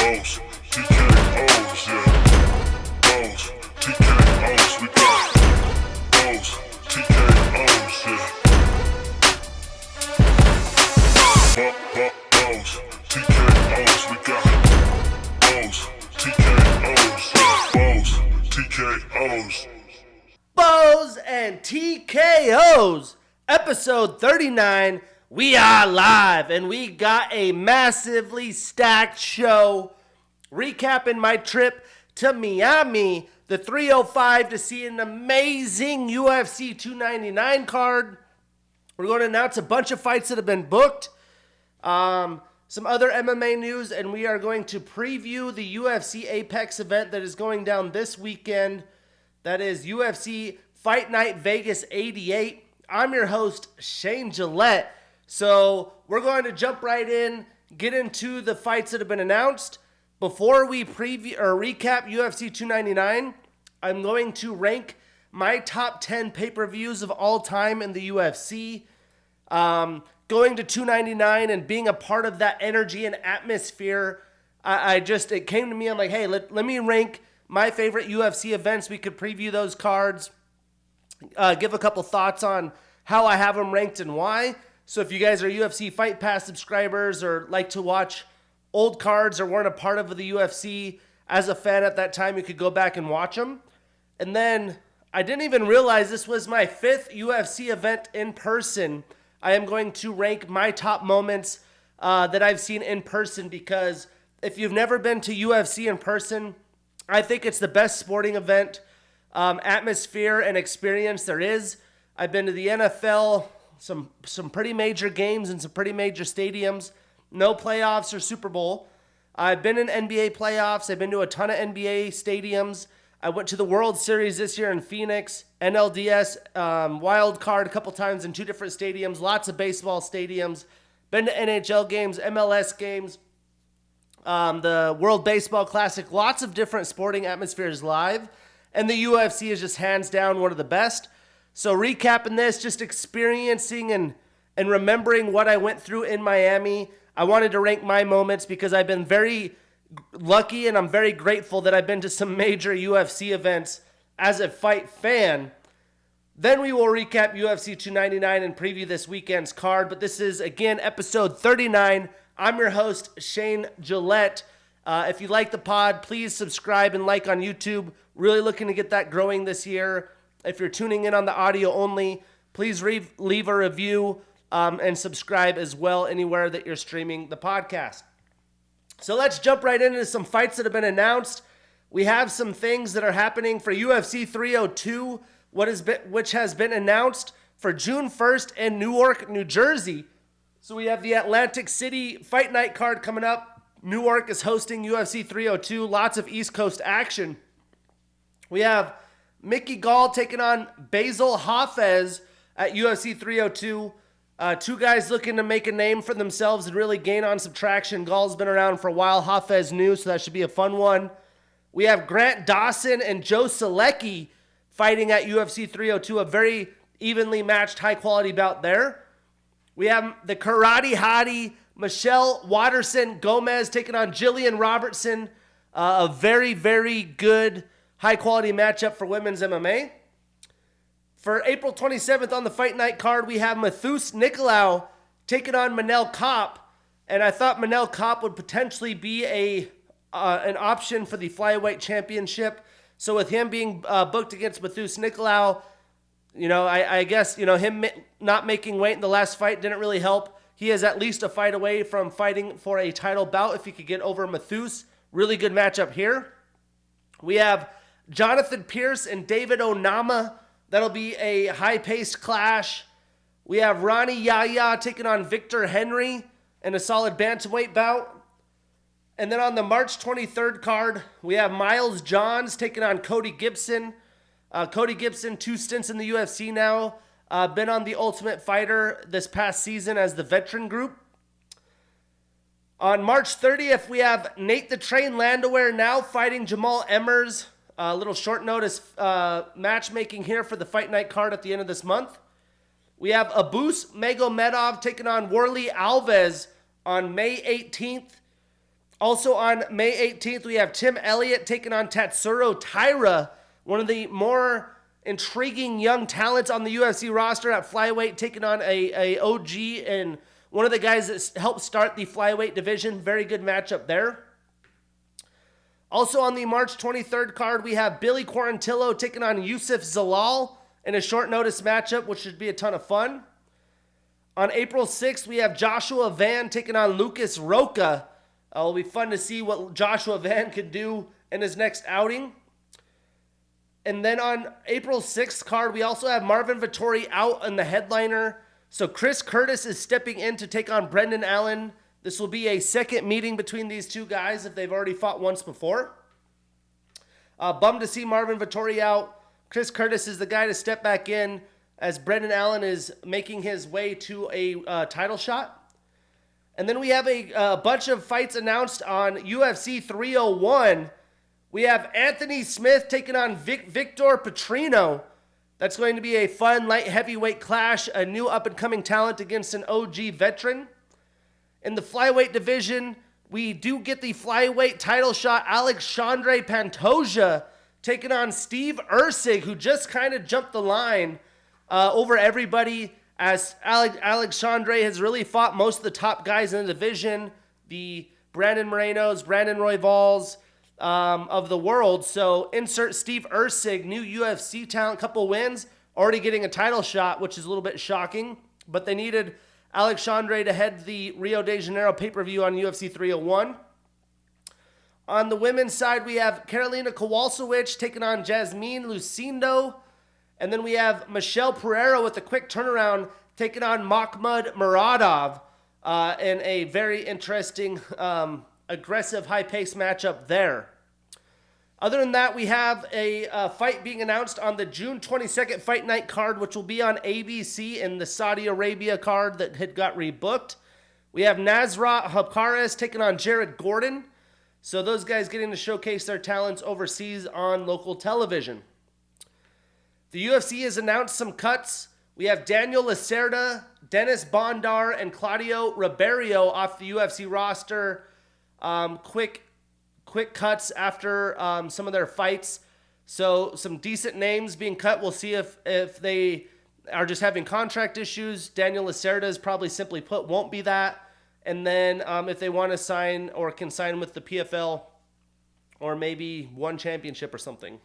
Bows, TKOs, yeah. Bows, TKOs, we got bows, TKOs, yeah. Bows, TKOs, we got bows, TKOs, yeah. Bows, TKOs. Bows and TKOs, episode 39. We are live and we got a massively stacked show. Recapping my trip to Miami, the 305 to see an amazing UFC 299 card. We're going to announce a bunch of fights that have been booked. Some other MMA news, and we are going to preview the UFC Apex event that is going down this weekend. That is UFC Fight Night Vegas 88. I'm your host, Shane Gillette. So we're going to jump right in, get into the fights that have been announced. Before we preview or recap UFC 299, I'm going to rank my top 10 pay-per-views of all time in the UFC. Going to 299 and being a part of that energy and atmosphere, it came to me, I'm like, hey, let me rank my favorite UFC events. We could preview those cards, give a couple thoughts on how I have them ranked and why. So if you guys are UFC Fight Pass subscribers or like to watch old cards or weren't a part of the UFC as a fan at that time, you could go back and watch them. And then I didn't even realize this was my 5th UFC event in person. I am going to rank my top moments that I've seen in person, because if you've never been to UFC in person, I think it's the best sporting event, atmosphere and experience there is. I've been to the NFL, some pretty major games and some pretty major stadiums. No playoffs or Super Bowl. I've been in NBA playoffs. I've been to a ton of NBA stadiums. I went to the World Series this year in Phoenix, NLDS, wild card a couple times in 2 different stadiums, lots of baseball stadiums. Been to NHL games, MLS games, the World Baseball Classic, lots of different sporting atmospheres live. And the UFC is just hands down one of the best. So recapping this, just experiencing and remembering what I went through in Miami, I wanted to rank my moments because I've been very lucky and I'm very grateful that I've been to some major UFC events as a fight fan. Then we will recap UFC 299 and preview this weekend's card. But this is, again, episode 39. I'm your host, Shane Gillette. If you like the pod, please subscribe and like on YouTube. Really looking to get that growing this year. If you're tuning in on the audio only, please leave a review and subscribe as well anywhere that you're streaming the podcast. So let's jump right into some fights that have been announced. We have some things that are happening for UFC 302, which has been announced for June 1st in Newark, New Jersey. So we have the Atlantic City Fight Night card coming up. Newark is hosting UFC 302. Lots of East Coast action. We have Mickey Gall taking on Basil Hafez at UFC 302. 2 guys looking to make a name for themselves and really gain on some traction. Gall's been around for a while. Hafez new, so that should be a fun one. We have Grant Dawson and Joe Selecki fighting at UFC 302. A very evenly matched, high-quality bout there. We have the Karate Hottie Michelle Watterson Gomez taking on Jillian Robertson. A very, very good, high-quality matchup for women's MMA. For April 27th on the Fight Night card, we have Matheus Nicolau taking on Manel Kopp. And I thought Manel Kopp would potentially be an option for the Flyweight Championship. So with him being booked against Matheus Nicolau, I guess, him not making weight in the last fight didn't really help. He is at least a fight away from fighting for a title bout if he could get over Matheus. Really good matchup here. We have Jonathan Pierce and David Onama. That'll be a high-paced clash. We have Ronnie Yahya taking on Victor Henry in a solid bantamweight bout. And then on the March 23rd card, we have Miles Johns taking on Cody Gibson. Cody Gibson, 2 stints in the UFC now. Been on the Ultimate Fighter this past season as the veteran group. On March 30th, we have Nate the Train Landwehr now fighting Jamal Emmers. A little short notice matchmaking here for the Fight Night card at the end of this month. We have Abus Magomedov taking on Warley Alves on May 18th. Also on May 18th, we have Tim Elliott taking on Tatsuro Taira, one of the more intriguing young talents on the UFC roster at flyweight, taking on a OG and one of the guys that helped start the flyweight division. Very good matchup there. Also on the March 23rd card, we have Billy Quarantillo taking on Yusuf Zalal in a short notice matchup, which should be a ton of fun. On April 6th, we have Joshua Van taking on Lucas Roca. It'll be fun to see what Joshua Van could do in his next outing. And then on April 6th card, we also have Marvin Vettori out on the headliner. So Chris Curtis is stepping in to take on Brendan Allen. This will be a second meeting between these two guys if they've already fought once before. Bummed to see Marvin Vettori out. Chris Curtis is the guy to step back in as Brendan Allen is making his way to a title shot. And then we have a bunch of fights announced on UFC 301. We have Anthony Smith taking on Victor Petrino. That's going to be a fun light heavyweight clash, a new up-and-coming talent against an OG veteran. In the flyweight division, we do get the flyweight title shot, Alexandre Pantoja taking on Steve Erceg, who just kind of jumped the line over everybody, as Alexandre has really fought most of the top guys in the division, the Brandon Morenos, Brandon Royvals of the world. So insert Steve Erceg, new UFC talent, couple wins, already getting a title shot, which is a little bit shocking. But they needed Alexandre to head the Rio de Janeiro pay-per-view on UFC 301. On the women's side, we have Karolina Kowalkiewicz taking on Jasmine Lucindo. And then we have Michelle Pereira with a quick turnaround taking on Makhmud Muradov in a very interesting, aggressive, high-paced matchup there. Other than that, we have a fight being announced on the June 22nd Fight Night card, which will be on ABC in the Saudi Arabia card that had got rebooked. We have Nasrat Haqparast taking on Jared Gordon. So those guys getting to showcase their talents overseas on local television. The UFC has announced some cuts. We have Daniel Lacerda, Dennis Bondar, and Claudio Ribeiro off the UFC roster. Quick cuts after some of their fights. So some decent names being cut. We'll see if they are just having contract issues. Daniel Lacerda is probably simply put won't be that. And then if they want to sign or can sign with the PFL or maybe one championship or something.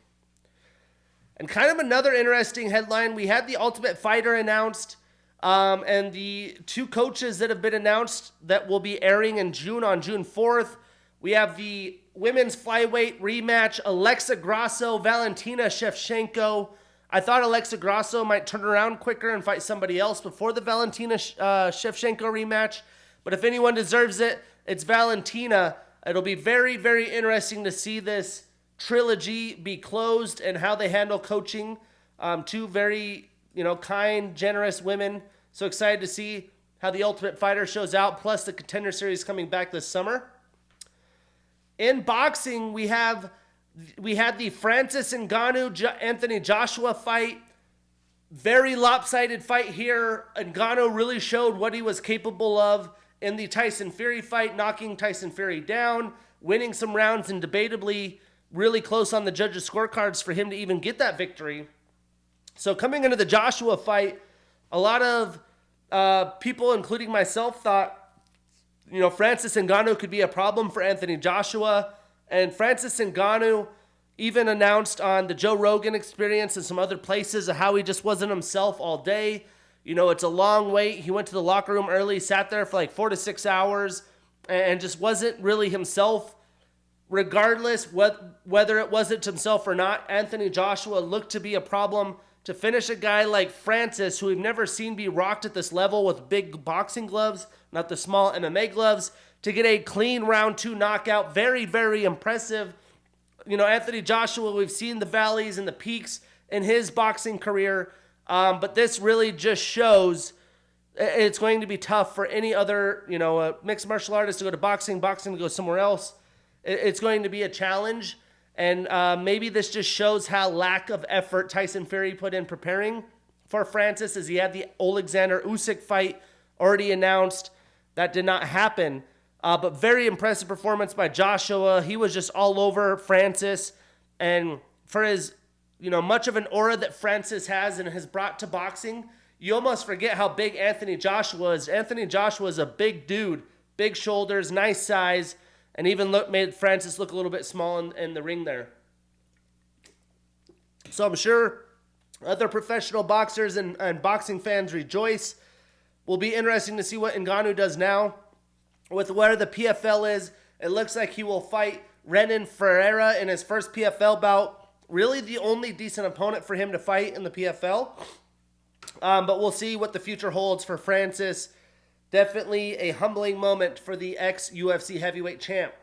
And kind of another interesting headline, we had the Ultimate Fighter announced and the two coaches that have been announced that will be airing in June on June 4th. We have the women's flyweight rematch, Alexa Grasso, Valentina Shevchenko. I thought Alexa Grasso might turn around quicker and fight somebody else before the Valentina Shevchenko rematch. But if anyone deserves it, it's Valentina. It'll be very, very interesting to see this trilogy be closed and how they handle coaching. Two very, kind, generous women. So excited to see how the Ultimate Fighter shows out, plus the Contender Series coming back this summer. In boxing, we had the Francis Ngannou Anthony Joshua fight. Very lopsided fight here. Ngannou really showed what he was capable of in the Tyson Fury fight, knocking Tyson Fury down, winning some rounds, and debatably really close on the judges' scorecards for him to even get that victory. So coming into the Joshua fight, a lot of people, including myself, thought, Francis Ngannou could be a problem for Anthony Joshua. And Francis Ngannou even announced on the Joe Rogan Experience and some other places how he just wasn't himself all day. It's a long wait. He went to the locker room early, sat there for like 4 to 6 hours, and just wasn't really himself. Regardless whether it wasn't himself or not, Anthony Joshua looked to be a problem to finish a guy like Francis, who we've never seen be rocked at this level with big boxing gloves, not the small MMA gloves, to get a clean round 2 knockout. Very, very impressive. Anthony Joshua, we've seen the valleys and the peaks in his boxing career. But this really just shows it's going to be tough for any other, mixed martial artist to go to boxing to go somewhere else. It's going to be a challenge. And maybe this just shows how lack of effort Tyson Fury put in preparing for Francis, as he had the Alexander Usyk fight already announced. That did not happen. But very impressive performance by Joshua. He was just all over Francis. And for his, much of an aura that Francis has and has brought to boxing, you almost forget how big Anthony Joshua is. Anthony Joshua is a big dude, big shoulders, nice size, and even made Francis look a little bit small in the ring there. So I'm sure other professional boxers and boxing fans rejoice. Will be interesting to see what Ngannou does now. With where the PFL is, it looks like he will fight Renan Ferreira in his first PFL bout. Really the only decent opponent for him to fight in the PFL. But we'll see what the future holds for Francis. Definitely a humbling moment for the ex-UFC heavyweight champ.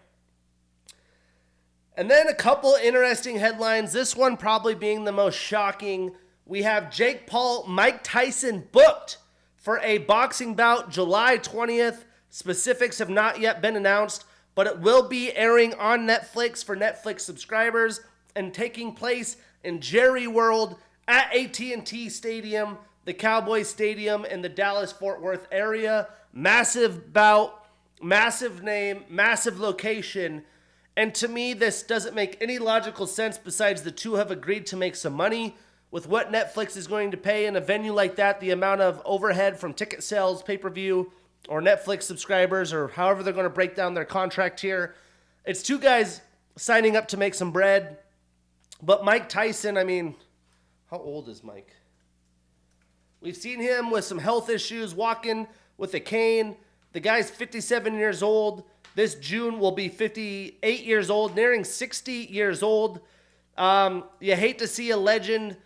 And then a couple interesting headlines. This one probably being the most shocking. We have Jake Paul, Mike Tyson booked for a boxing bout July 20th. Specifics have not yet been announced, but it will be airing on Netflix for Netflix subscribers and taking place in Jerry World at AT&T Stadium, the Cowboys Stadium in the Dallas-Fort Worth area. Massive bout, massive name, massive location. And to me, this doesn't make any logical sense besides the two have agreed to make some money. With what Netflix is going to pay in a venue like that, the amount of overhead from ticket sales, pay-per-view, or Netflix subscribers, or however they're going to break down their contract here. It's two guys signing up to make some bread. But Mike Tyson, how old is Mike? We've seen him with some health issues, walking with a cane. The guy's 57 years old. This June will be 58 years old, nearing 60 years old. You hate to see a legend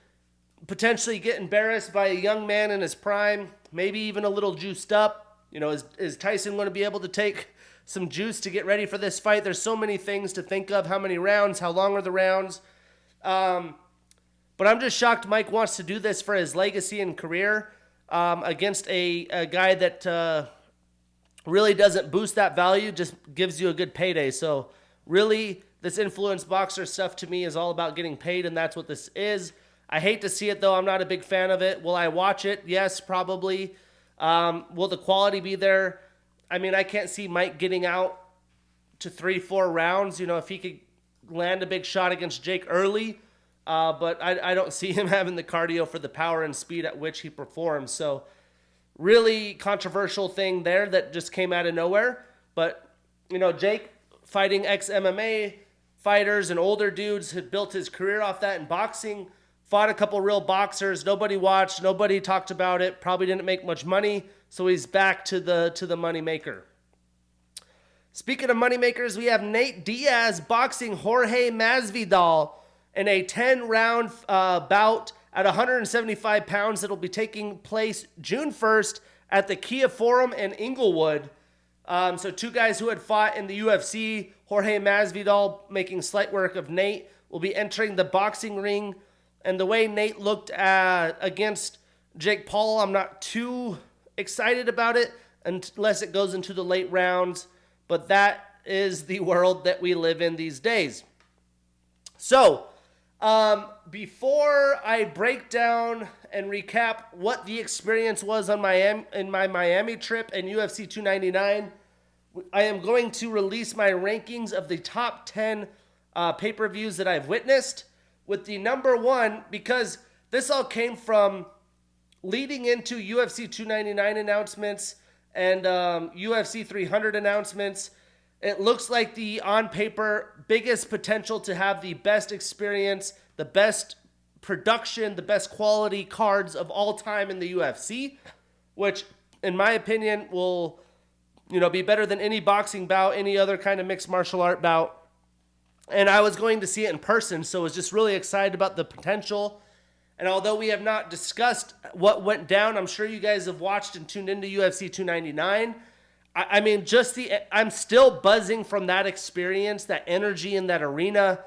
potentially get embarrassed by a young man in his prime, maybe even a little juiced up. Is Tyson going to be able to take some juice to get ready for this fight? There's so many things to think of. How many rounds? How long are the rounds? But I'm just shocked Mike wants to do this for his legacy and career against a guy that really doesn't boost that value, just gives you a good payday. So really, this influence boxer stuff to me is all about getting paid, and that's what this is. I hate to see it, though. I'm not a big fan of it. Will I watch it? Yes, probably. Will the quality be there? I can't see Mike getting out to 3-4 rounds. If he could land a big shot against Jake early, but I don't see him having the cardio for the power and speed at which he performs. So really controversial thing there that just came out of nowhere. But, Jake fighting ex-MMA fighters and older dudes had built his career off that in boxing. Fought a couple real boxers. Nobody watched. Nobody talked about it. Probably didn't make much money. So he's back to the money maker. Speaking of money makers, we have Nate Diaz boxing Jorge Masvidal in a 10-round bout at 175 pounds. That'll be taking place June 1st at the Kia Forum in Inglewood. So two guys who had fought in the UFC, Jorge Masvidal making slight work of Nate, will be entering the boxing ring. And the way Nate looked against Jake Paul, I'm not too excited about it unless it goes into the late rounds. But that is the world that we live in these days. So, before I break down and recap what the experience was on in my Miami trip and UFC 299, I am going to release my rankings of the top 10 pay-per-views that I've witnessed. With the number one, because this all came from leading into UFC 299 announcements and UFC 300 announcements. It looks like the, on paper, biggest potential to have the best experience, the best production, the best quality cards of all time in the UFC, which, in my opinion, will be better than any boxing bout, any other kind of mixed martial art bout. And I was going to see it in person, so I was just really excited about the potential. And although we have not discussed what went down, I'm sure you guys have watched and tuned into UFC 299. I'm still buzzing from that experience, that energy in that arena.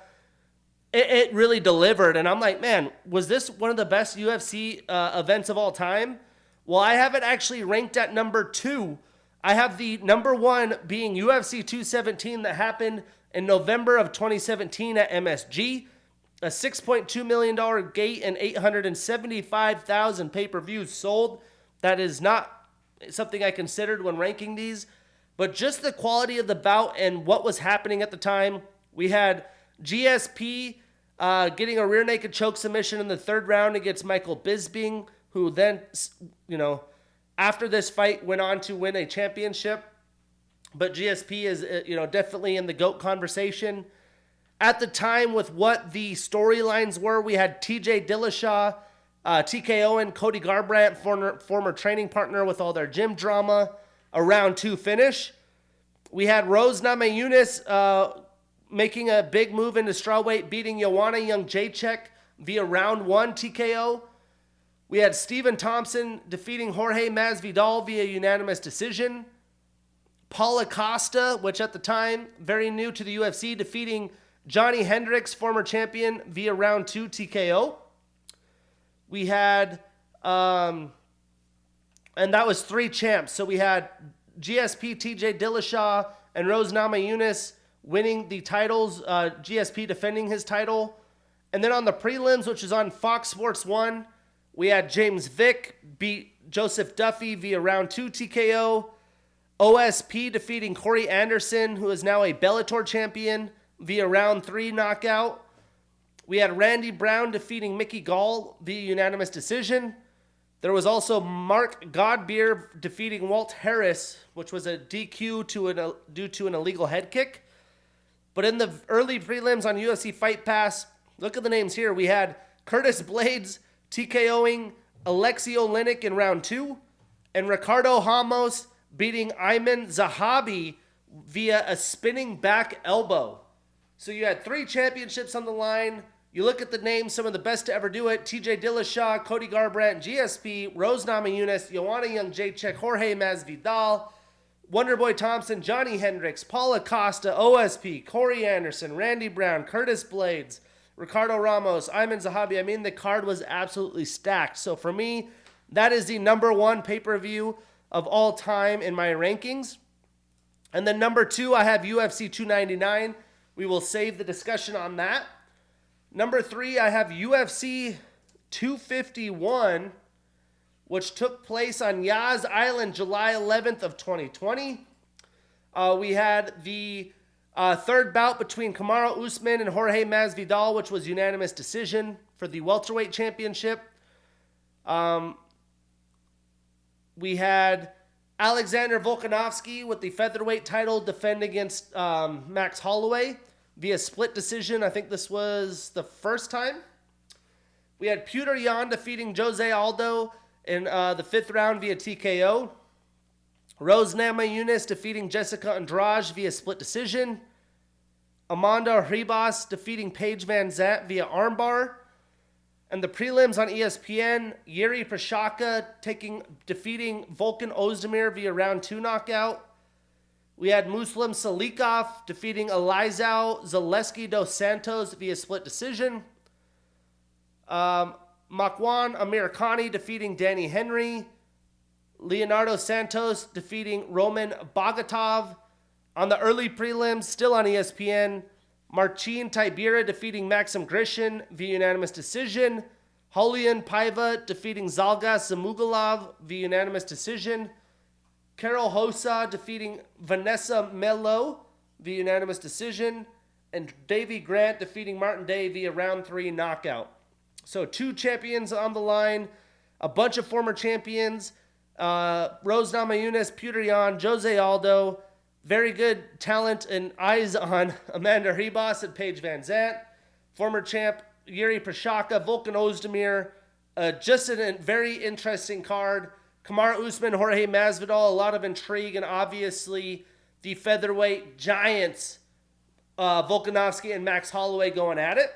It really delivered. And I'm like, man, was this one of the best UFC events of all time? Well, I have it actually ranked at number 2. I have the number 1 being UFC 217 that happened in November of 2017 at MSG, a $6.2 million gate and 875,000 pay-per-views sold. That is not something I considered when ranking these. but just the quality of the bout and what was happening at the time. We had GSP getting a rear naked choke submission in the third round against Michael Bisping, who then, after this fight went on to win a championship. But GSP is, definitely in the GOAT conversation. At the time, with what the storylines were, we had TJ Dillashaw, TKO, and Cody Garbrandt, former training partner with all their gym drama, a round 2 finish. We had Rose Namajunas making a big move into strawweight, beating Joanna Jędrzejczyk via round 1 TKO. We had Stephen Thompson defeating Jorge Masvidal via unanimous decision. Paulo Costa, which at the time, very new to the UFC, defeating Johnny Hendricks, former champion, via round 2 TKO. We had, and that was 3 champs. So we had GSP, TJ Dillashaw, and Rose Namajunas winning the titles, GSP defending his title. And then on the prelims, which is on Fox Sports 1, we had James Vick beat Joseph Duffy via round 2 TKO. OSP defeating Corey Anderson, who is now a Bellator champion, via round 3 knockout. We had Randy Brown defeating Mickey Gall via unanimous decision. There was also Mark Godbeer defeating Walt Harris, which was a DQ due to an illegal head kick. But in the early prelims on UFC Fight Pass, look at the names here. We had Curtis Blades TKOing Alexei Oleinik in round 2, and Ricardo Ramos beating Ayman Zahabi via a spinning back elbow. So you had 3 championships on the line. You look at the names, some of the best to ever do it: TJ Dillashaw, Cody Garbrandt, GSP, Rose Namajunas, Joanna Jędrzejczyk, Jorge Masvidal, Wonderboy Thompson, Johnny Hendricks, Paulo Costa, OSP, Corey Anderson, Randy Brown, Curtis Blades, Ricardo Ramos, Ayman Zahabi. I mean, the card was absolutely stacked. So for me, that is the number 1 pay-per-view of all time in my rankings. And then number 2, I have UFC 299. We will save the discussion on that. Number 3, I have UFC 251, which took place on Yas Island, July 11th of 2020. We had the third bout between Kamaru Usman and Jorge Masvidal, which was unanimous decision for the welterweight championship. We had Alexander Volkanovski with the featherweight title defend against Max Holloway via split decision. I think this was the first time. We had Petr Yan defeating Jose Aldo in the 5th round via TKO. Rose Namajunas defeating Jessica Andrade via split decision. Amanda Ribas defeating Paige Van Zant via armbar. And the prelims on ESPN, Yuri Prochazka defeating Volkan Ozdemir via round 2 knockout. We had Muslim Salikov defeating Elizao Zaleski dos Santos via split decision. Makwan Amirkhani defeating Danny Henry. Leonardo Santos defeating Roman Bogatov. On the early prelims, still on ESPN, Marcin Tybura defeating Maxim Grishin via unanimous decision. Julian Paiva defeating Zalgas Zamugulov via unanimous decision. Carol Hossa defeating Vanessa Melo via unanimous decision. And Davey Grant defeating Martin Day via round 3 knockout. So 2 champions on the line, a bunch of former champions. Rose Namajunas, Petr Yan, Jose Aldo. Very good talent and eyes on Amanda Ribas and Paige Van Zant. Former champ Yuri Prochazka, Volkan Ozdemir. Just a very interesting card. Kamaru Usman, Jorge Masvidal, a lot of intrigue, and obviously the featherweight giants, Volkanovski and Max Holloway, going at it.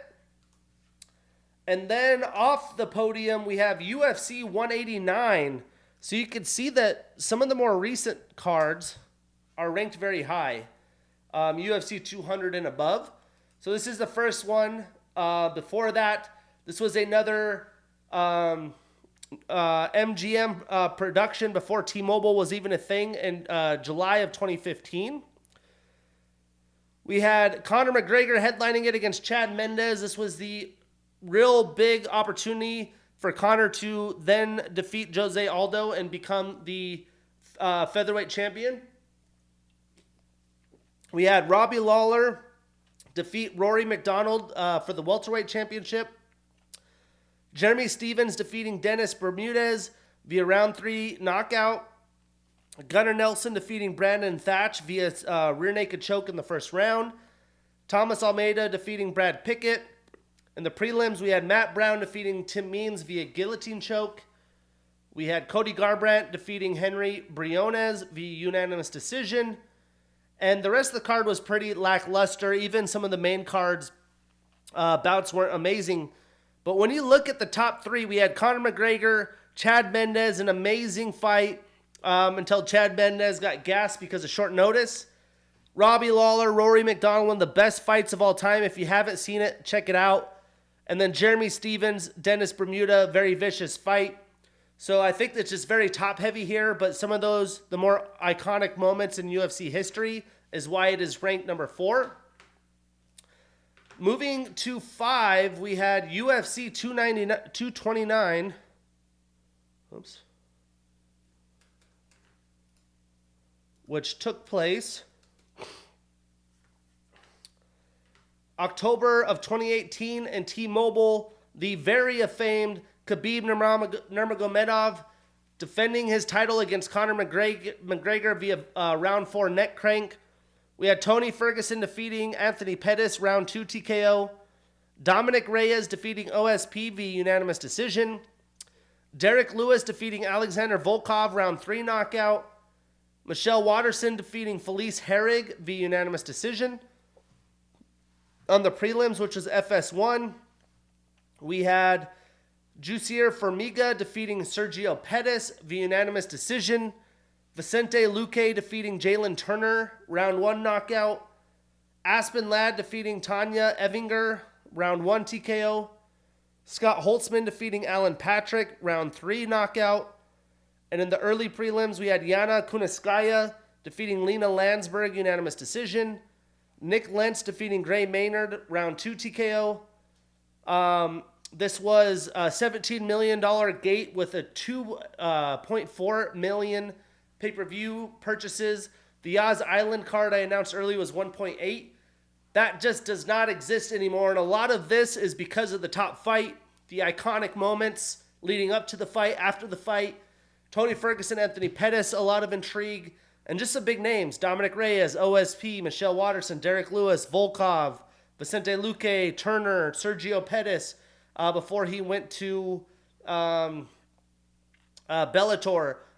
And then off the podium, we have UFC 189. So you can see that some of the more recent cards are ranked very high. UFC 200 and above. So this is the first one. Before that, this was another MGM production before T-Mobile was even a thing in July of 2015. We had Conor McGregor headlining it against Chad Mendes. This was the real big opportunity for Conor to then defeat Jose Aldo and become the featherweight champion. We had Robbie Lawler defeat Rory McDonald for the welterweight championship. Jeremy Stevens defeating Dennis Bermudez via round 3 knockout. Gunnar Nelson defeating Brandon Thatch via rear naked choke in the first round. Thomas Almeida defeating Brad Pickett. In the prelims, we had Matt Brown defeating Tim Means via guillotine choke. We had Cody Garbrandt defeating Henry Briones via unanimous decision. And the rest of the card was pretty lackluster. Even some of the main cards bouts weren't amazing. But when you look at the top 3, we had Conor McGregor, Chad Mendes, an amazing fight until Chad Mendes got gassed because of short notice. Robbie Lawler, Rory McDonald, one of the best fights of all time. If you haven't seen it, check it out. And then Jeremy Stevens, Dennis Bermuda, very vicious fight. So I think it's just very top-heavy here, but some of those, the more iconic moments in UFC history, is why it is ranked number 4. Moving to 5, we had UFC 229. Oops. Which took place October of 2018 in T-Mobile. The very famed Khabib Nurmagomedov defending his title against Conor McGregor via round 4 neck crank. We had Tony Ferguson defeating Anthony Pettis, round 2 TKO. Dominic Reyes defeating OSP via unanimous decision. Derek Lewis defeating Alexander Volkov, round 3 knockout. Michelle Watterson defeating Felice Herrig via unanimous decision. On the prelims, which was FS1, we had Jussier Formiga defeating Sergio Pettis via unanimous decision. Vicente Luque defeating Jalen Turner, round 1 knockout. Aspen Ladd defeating Tanya Evinger, round 1 TKO. Scott Holtzman defeating Alan Patrick, round 3 knockout. And in the early prelims, we had Yana Kunitskaya defeating Lena Landsberg, unanimous decision. Nick Lentz defeating Gray Maynard, round 2 TKO. This was a $17 million gate with a $2.4 million pay-per-view purchases. The Yaz Island card I announced earlier was 1.8. That just does not exist anymore. And a lot of this is because of the top fight, the iconic moments leading up to the fight, after the fight. Tony Ferguson, Anthony Pettis, a lot of intrigue. And just some big names: Dominic Reyes, OSP, Michelle Watterson, Derek Lewis, Volkov, Vicente Luque, Turner, Sergio Pettis, before he went to Bellator.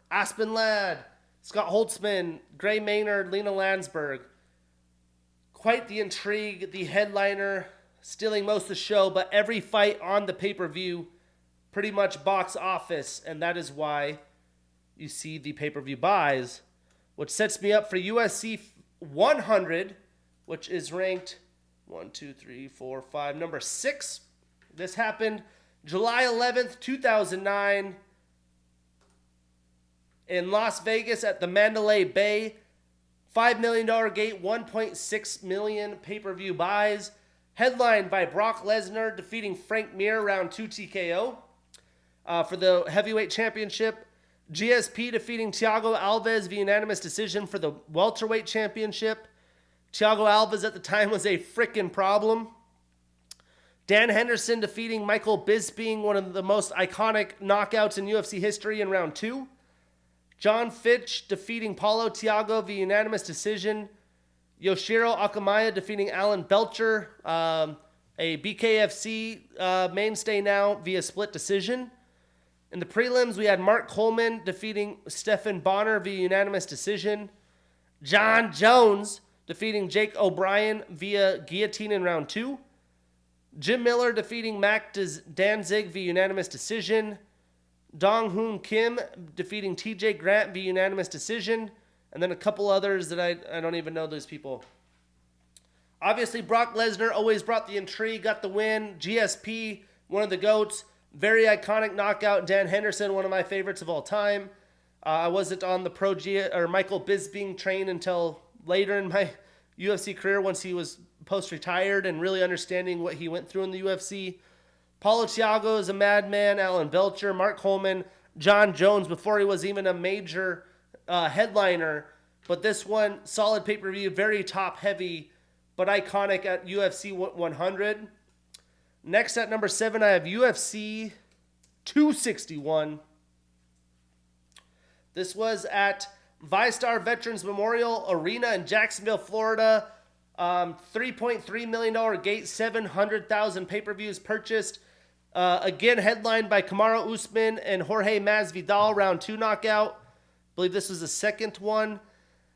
Aspen Ladd, Scott Holtzman, Gray Maynard, Lena Landsberg. Quite the intrigue, the headliner, stealing most of the show, but every fight on the pay-per-view pretty much box office, and that is why you see the pay-per-view buys, which sets me up for UFC 100, which is ranked 5, number 6. This happened July 11th, 2009 in Las Vegas at the Mandalay Bay. $5 million gate, 1.6 million pay-per-view buys. Headlined by Brock Lesnar defeating Frank Mir, round 2 TKO. For the heavyweight championship. GSP defeating Thiago Alves via unanimous decision for the welterweight championship. Thiago Alves at the time was a freaking problem. Dan Henderson defeating Michael Bisping, one of the most iconic knockouts in UFC history, in round 2. John Fitch defeating Paulo Thiago via unanimous decision. Yoshiro Akamaya defeating Alan Belcher, a BKFC mainstay now, via split decision. In the prelims, we had Mark Coleman defeating Stephan Bonner via unanimous decision. John Jones defeating Jake O'Brien via guillotine in round 2. Jim Miller defeating Mac Danzig via unanimous decision. Dong Hoon Kim defeating TJ Grant via unanimous decision. And then a couple others that I don't even know those people. Obviously, Brock Lesnar always brought the intrigue, got the win. GSP, one of the GOATs. Very iconic knockout. Dan Henderson, one of my favorites of all time. I wasn't on the Michael Bisping train until later in my UFC career, once he was post-retired and really understanding what he went through in the UFC. Paulo Thiago is a madman. Alan Belcher, Mark Coleman, John Jones, before he was even a major headliner, But this one, solid pay-per-view, very top-heavy, but iconic at UFC 100. Next at number 7, I have UFC 261. This was at ViStar Veterans Memorial Arena in Jacksonville, Florida. $3.3 million gate, 700,000 pay-per-views purchased. Again, headlined by Kamaru Usman and Jorge Masvidal, round 2 knockout. I believe this was the second one.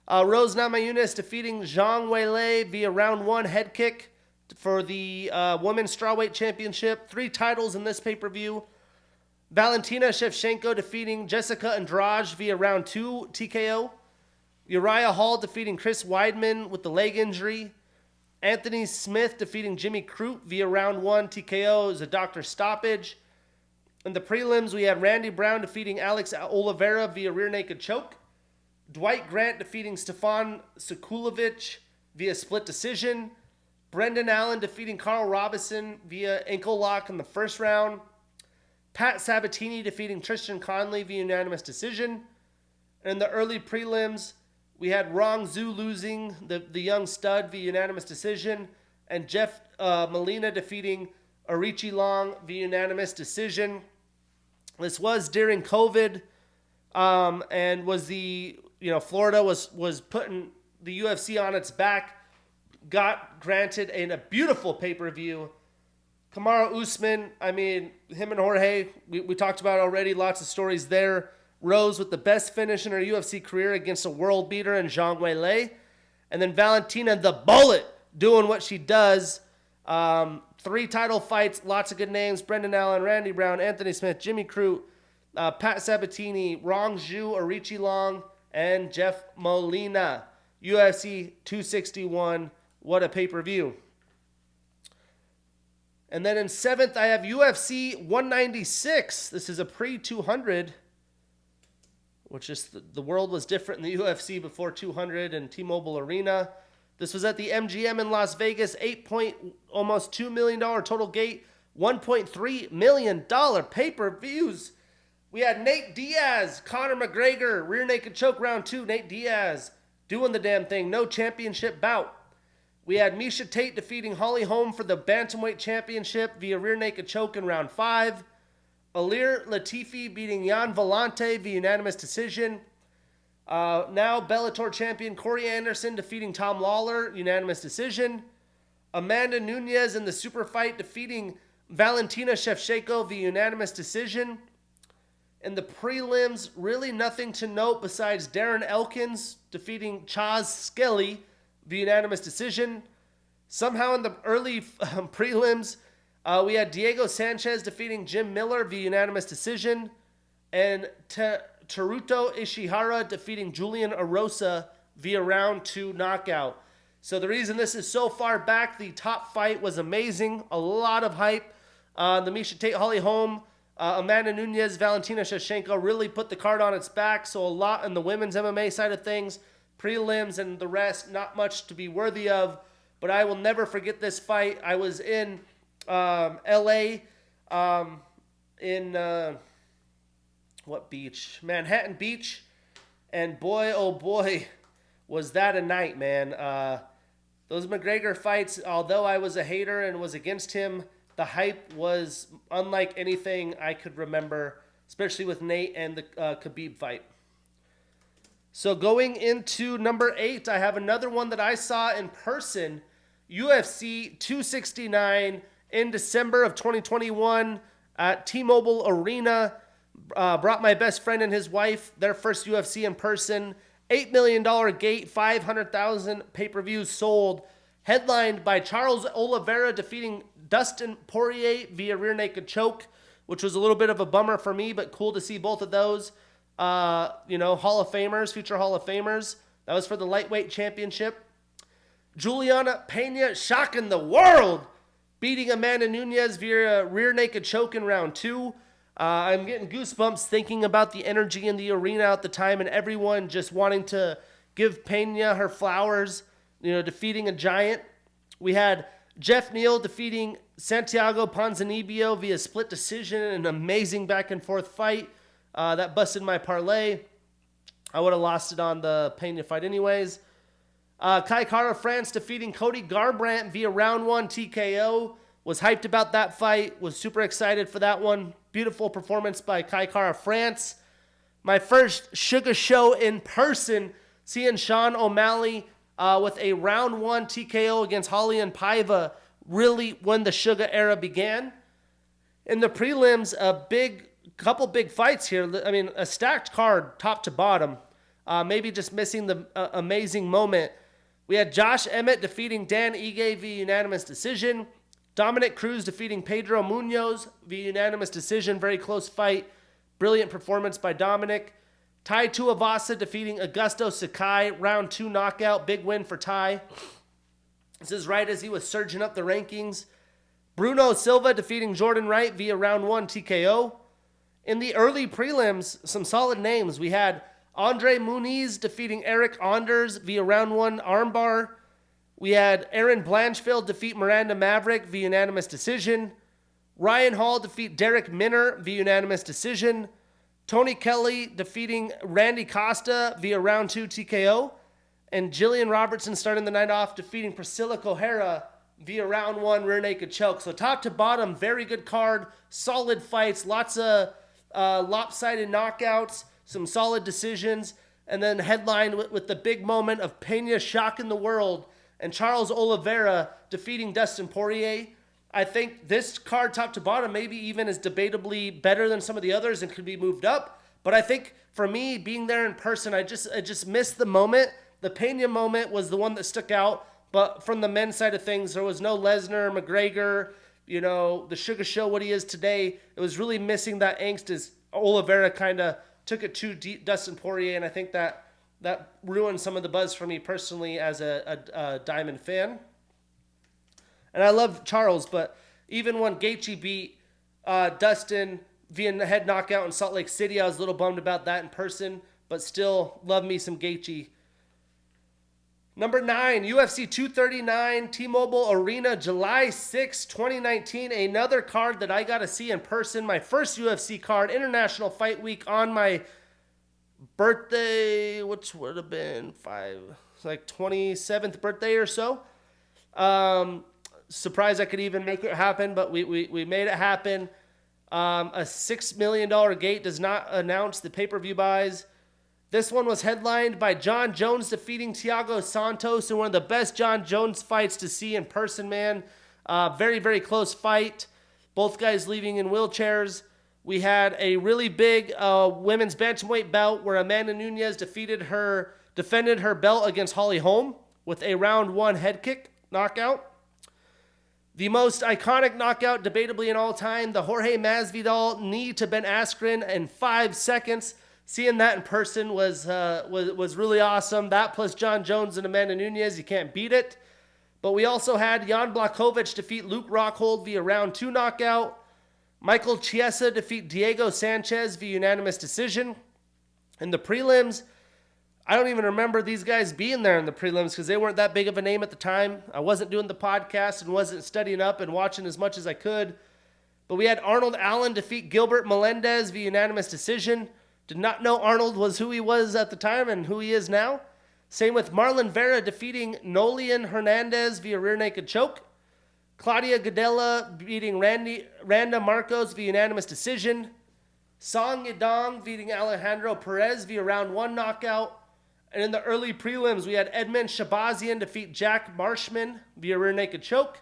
Rose Namajunas defeating Zhang Weili via round 1 head kick for the Women's Strawweight Championship. 3 titles in this pay-per-view. Valentina Shevchenko defeating Jessica Andrade via round 2 TKO. Uriah Hall defeating Chris Weidman with the leg injury. Anthony Smith defeating Jimmy Crute via round 1 TKO as a doctor stoppage. In the prelims, we had Randy Brown defeating Alex Oliveira via rear naked choke. Dwight Grant defeating Stefan Sekulovic via split decision. Brendan Allen defeating Carl Robinson via ankle lock in the first round. Pat Sabatini defeating Tristan Conley via unanimous decision. And in the early prelims, we had Rong Zhu losing the young stud via unanimous decision. And Jeff Molina defeating Arichi Long via unanimous decision. This was during COVID, and was Florida was putting the UFC on its back. Got granted a beautiful pay-per-view. Kamaru Usman, I mean, him and Jorge, we talked about already, lots of stories there. Rose with the best finish in her UFC career against a world beater in Zhang Weili. And then Valentina the Bullet doing what she does. 3 title fights, lots of good names. Brendan Allen, Randy Brown, Anthony Smith, Jimmy Crute, Pat Sabatini, Rong Zhu, Arichi Long, and Jeff Molina. UFC 261, what a pay-per-view. And then in 7th, I have UFC 196. This is a pre-200, which is the world was different in the UFC before 200 and T-Mobile Arena. This was at the MGM in Las Vegas, almost $2 million total gate, $1.3 million pay-per-views. We had Nate Diaz, Conor McGregor, rear naked choke round 2. Nate Diaz doing the damn thing, no championship bout. We had Miesha Tate defeating Holly Holm for the Bantamweight Championship via rear naked choke in round 5. Alir Latifi beating Jan Vellante via unanimous decision. Now Bellator champion Corey Anderson defeating Tom Lawler, unanimous decision. Amanda Nunes in the super fight defeating Valentina Shevchenko via unanimous decision. In the prelims, really nothing to note besides Darren Elkins defeating Chaz Skelly via unanimous decision. Somehow in the early prelims, we had Diego Sanchez defeating Jim Miller via unanimous decision. And Teruto Ishihara defeating Julian Erosa via round 2 knockout. So the reason this is so far back, the top fight was amazing. A lot of hype. The Miesha Tate, Holly Holm, Amanda Nunes, Valentina Shevchenko really put the card on its back. So a lot in the women's MMA side of things. Prelims and the rest, not much to be worthy of. But I will never forget this fight. I was in LA, what beach? Manhattan Beach. And boy, oh boy, was that a night, man. Those McGregor fights, although I was a hater and was against him, the hype was unlike anything I could remember, especially with Nate and the Khabib fight. So going into number 8, I have another one that I saw in person, UFC 269 in December of 2021 at T-Mobile Arena. Brought my best friend and his wife, their first UFC in person. $8 million gate, 500,000 pay-per-views sold. Headlined by Charles Oliveira defeating Dustin Poirier via rear naked choke, which was a little bit of a bummer for me, but cool to see both of those. Hall of Famers, future Hall of Famers. That was for the lightweight championship. Juliana Pena shocking the world, beating Amanda Nunes via rear naked choke in round 2. I'm getting goosebumps thinking about the energy in the arena at the time and everyone just wanting to give Pena her flowers, defeating a giant. We had Jeff Neal defeating Santiago Ponzinibbio via split decision, an amazing back and forth fight that busted my parlay. I would have lost it on the Pena fight anyways. Kai Kara France defeating Cody Garbrandt via round 1 TKO. Was hyped about that fight. Was super excited for that one. Beautiful performance by Kai Kara France. My first Sugar Show in person, seeing Sean O'Malley with a round 1 TKO against Raulian Paiva, really when the Sugar era began. In the prelims, couple big fights here. I mean, a stacked card, top to bottom. Maybe just missing the amazing moment. We had Josh Emmett defeating Dan Ige via unanimous decision. Dominic Cruz defeating Pedro Munoz via unanimous decision. Very close fight. Brilliant performance by Dominic. Tai Tuivasa defeating Augusto Sakai. Round 2 knockout. Big win for Tai. This is right as he was surging up the rankings. Bruno Silva defeating Jordan Wright via round 1 TKO. In the early prelims, some solid names. We had Andre Muniz defeating Eric Anders via round 1 armbar. We had Aaron Blanchfield defeat Miranda Maverick via unanimous decision. Ryan Hall defeat Derek Minner via unanimous decision. Tony Kelly defeating Randy Costa via round 2 TKO. And Jillian Robertson starting the night off defeating Priscilla Kohara via round 1 rear naked choke. So top to bottom, very good card, solid fights, lots of lopsided knockouts, some solid decisions, and then headline with the big moment of Pena shocking the world and Charles Oliveira defeating Dustin Poirier. I think this card, top to bottom, maybe even is debatably better than some of the others and could be moved up. But I think for me, being there in person, I just missed the moment. The Pena moment was the one that stuck out. But from the men's side of things, there was no Lesnar, McGregor, the Sugar Show, what he is today. It was really missing that angst as Oliveira kind of took it to Dustin Poirier, and I think that ruined some of the buzz for me personally as a Diamond fan. And I love Charles, but even when Gaethje beat Dustin via head knockout in Salt Lake City, I was a little bummed about that in person, but still love me some Gaethje. Number 9, UFC 239, T-Mobile Arena, July 6, 2019. Another card that I got to see in person. My first UFC card, International Fight Week on my birthday, which would have been 27th birthday or so. Surprised I could even make it happen, but we made it happen. A $6 million gate does not announce the pay-per-view buys. This one was headlined by John Jones defeating Thiago Santos in one of the best John Jones fights to see in person, man. Very, very close fight. Both guys leaving in wheelchairs. We had a really big women's bantamweight bout where Amanda Nunes defended her belt against Holly Holm with a round 1 head kick knockout. The most iconic knockout, debatably in all time, the Jorge Masvidal knee to Ben Askren in 5 seconds. Seeing that in person was really awesome. That plus John Jones and Amanda Nunes, you can't beat it. But we also had Jan Blachowicz defeat Luke Rockhold via round 2 knockout. Michael Chiesa defeat Diego Sanchez via unanimous decision. In the prelims, I don't even remember these guys being there in the prelims because they weren't that big of a name at the time. I wasn't doing the podcast and wasn't studying up and watching as much as I could. But we had Arnold Allen defeat Gilbert Melendez via unanimous decision. Did not know Arnold was who he was at the time and who he is now. Same with Marlon Vera defeating Nolian Hernandez via rear naked choke. Claudia Gadella beating Randa Marcos via unanimous decision. Song Yadong beating Alejandro Perez via round 1 knockout. And in the early prelims, we had Edmund Shabazian defeat Jack Marshman via rear naked choke.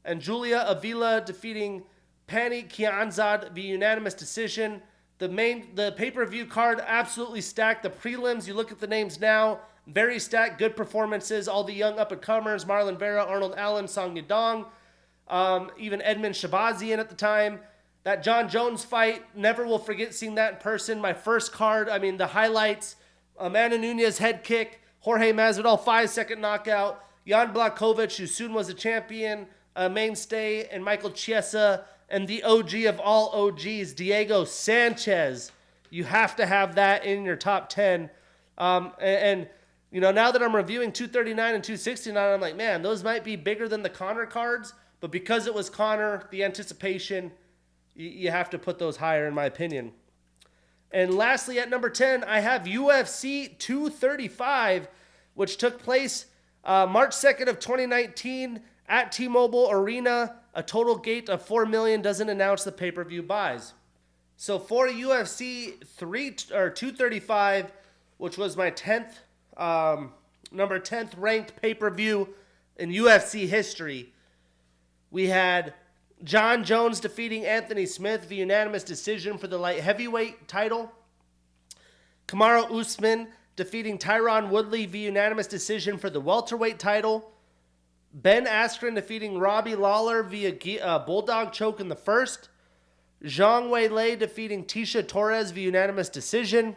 And Julia Avila defeating Pani Kianzad via unanimous decision. The pay-per-view card absolutely stacked. The prelims, you look at the names now, very stacked, good performances. All the young up-and-comers, Marlon Vera, Arnold Allen, Song Yadong, even Edmund Shabazian at the time. That John Jones fight, never will forget seeing that in person. My first card, the highlights, Amanda Nunes head kick, Jorge Masvidal 5-second knockout, Jan Blachowicz, who soon was a champion, a mainstay, and Michael Chiesa, and the OG of all OGs, Diego Sanchez. You have to have that in your top 10. Now that I'm reviewing 239 and 269, I'm like, man, those might be bigger than the Conor cards. But because it was Conor, the anticipation, you have to put those higher, in my opinion. And lastly, at number 10, I have UFC 235, which took place March 2nd of 2019 at T-Mobile Arena. A total gate of 4 million doesn't announce the pay-per-view buys. So for UFC 235, which was my 10th, number 10th ranked pay-per-view in UFC history, we had John Jones defeating Anthony Smith via unanimous decision for the light heavyweight title. Kamaru Usman defeating Tyron Woodley via unanimous decision for the welterweight title. Ben Askren defeating Robbie Lawler via bulldog choke in the first. Zhang Weilei defeating Tisha Torres via unanimous decision.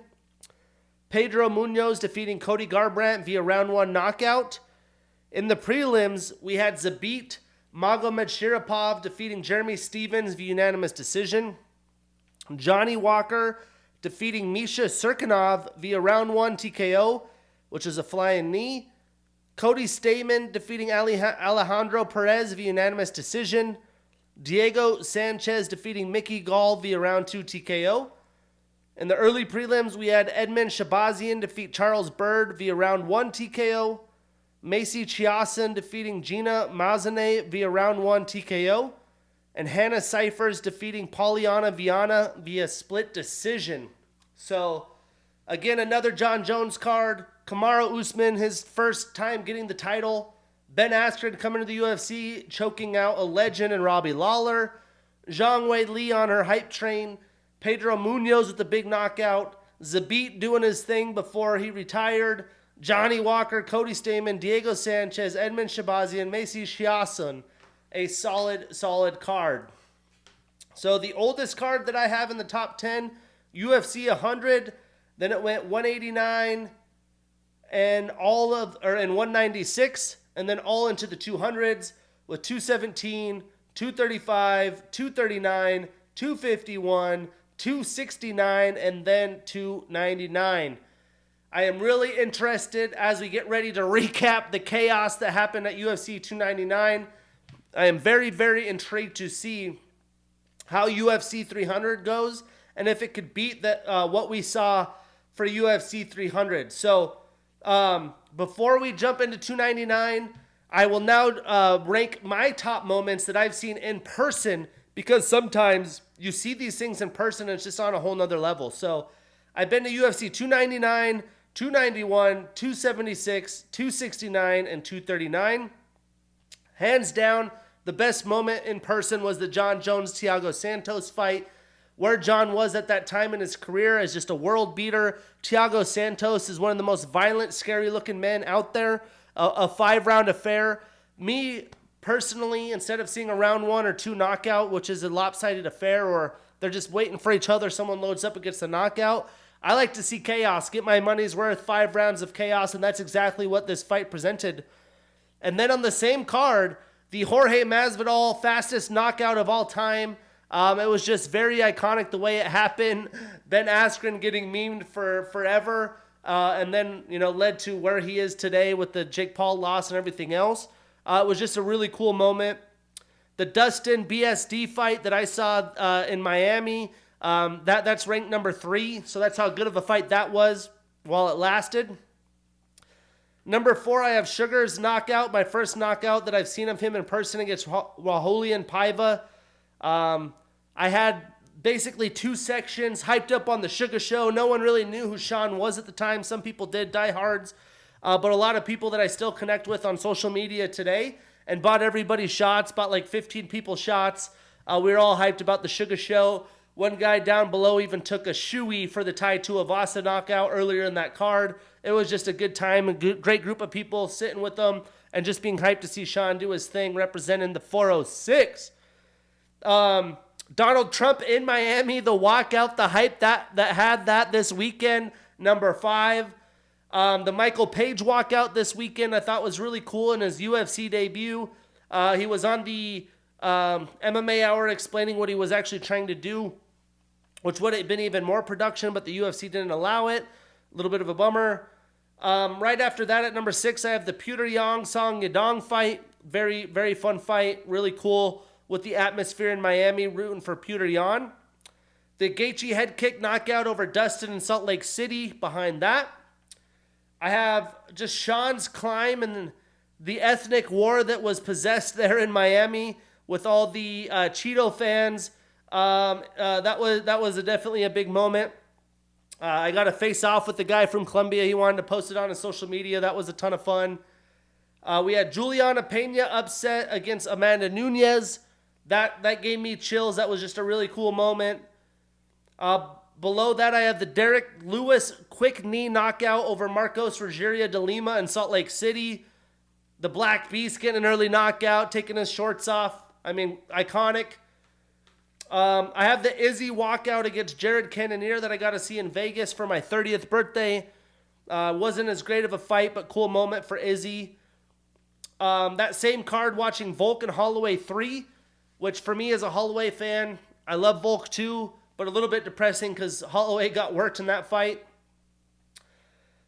Pedro Munoz defeating Cody Garbrandt via round 1 knockout. In the prelims, we had Zabit Magomed Sharipov defeating Jeremy Stevens via unanimous decision. Johnny Walker defeating Misha Serkinov via round 1 TKO, which is a flying knee. Cody Stamann defeating Alejandro Perez via unanimous decision. Diego Sanchez defeating Mickey Gall via round 2 TKO. In the early prelims, we had Edmund Shabazian defeat Charles Byrd via round 1 TKO. Macy Chiasson defeating Gina Mazane via round 1 TKO. And Hannah Cyphers defeating Pauliana Viana via split decision. So, again, another John Jones card. Kamaru Usman, his first time getting the title. Ben Askren coming to the UFC, choking out a legend in Robbie Lawler. Zhang Weili on her hype train. Pedro Munoz with the big knockout. Zabit doing his thing before he retired. Johnny Walker, Cody Stamann, Diego Sanchez, Edmund Shabazian, Macy Chiasson. A solid card. So the oldest card that I have in the top 10, UFC 100. Then it went 189 and and 196, and then all into the 200s with 217, 235, 239, 251, 269, and then 299. I am really interested as we get ready to recap the chaos that happened at UFC 299. I am very, very intrigued to see how UFC 300 goes and if it could beat what we saw for UFC 300. So before we jump into 299, I will now rank my top moments that I've seen in person, because sometimes you see these things in person and it's just on a whole nother level. So I've been to UFC 299, 291, 276, 269, and 239. Hands down, the best moment in person was the John Jones-Thiago Santos fight, where John was at that time in his career as just a world beater. Thiago Santos is one of the most violent, scary-looking men out there. A 5-round affair. Me, personally, instead of seeing a round 1 or 2 knockout, which is a lopsided affair, or they're just waiting for each other, someone loads up and gets the knockout, I like to see chaos, get my money's worth, 5 rounds of chaos, and that's exactly what this fight presented. And then on the same card, the Jorge Masvidal fastest knockout of all time. It was just very iconic the way it happened. Ben Askren getting memed for forever, and then led to where he is today with the Jake Paul loss and everything else. It was just a really cool moment. The Dustin BSD fight that I saw in Miami, that's ranked number 3, so that's how good of a fight that was while it lasted. Number 4, I have Sugar's knockout, my first knockout that I've seen of him in person against Raulian Paiva. I had basically 2 sections hyped up on the Sugar show. No one really knew who Sean was at the time. Some people did, diehards, but a lot of people that I still connect with on social media today, and bought everybody shots, bought like 15 people shots. We were all hyped about the Sugar show. One guy down below even took a shoey for the Tai Tuivasa knockout earlier in that card. It was just a good time, a great group of people sitting with them and just being hyped to see Sean do his thing representing the 406. Donald Trump in Miami, the walkout, the hype that had that this weekend, number 5. The Michael Page walkout this weekend I thought was really cool in his UFC debut. He was on the MMA Hour explaining what he was actually trying to do, which would have been even more production, but the UFC didn't allow it. A little bit of a bummer. Right after that, at number 6, I have the Petr Yan Song Yadong fight. Very, very fun fight. Really cool with the atmosphere in Miami, rooting for Petr Yan. The Gaethje head kick knockout over Dustin in Salt Lake City behind that. I have just Sean's climb and the ethnic war that was possessed there in Miami with all the Cheeto fans. That was definitely a big moment. I got to face off with the guy from Colombia. He wanted to post it on his social media. That was a ton of fun. We had Juliana Pena upset against Amanda Nunes. That gave me chills. That was just a really cool moment. Below that, I have the Derek Lewis quick knee knockout over Marcos Rogerio de Lima in Salt Lake City. The Black Beast getting an early knockout, taking his shorts off. I mean, iconic. I have the Izzy walkout against Jared Cannonier that I got to see in Vegas for my 30th birthday. Wasn't as great of a fight, but cool moment for Izzy. That same card, watching Volk and Holloway 3, which for me as a Holloway fan, I love Volk too, but a little bit depressing because Holloway got worked in that fight.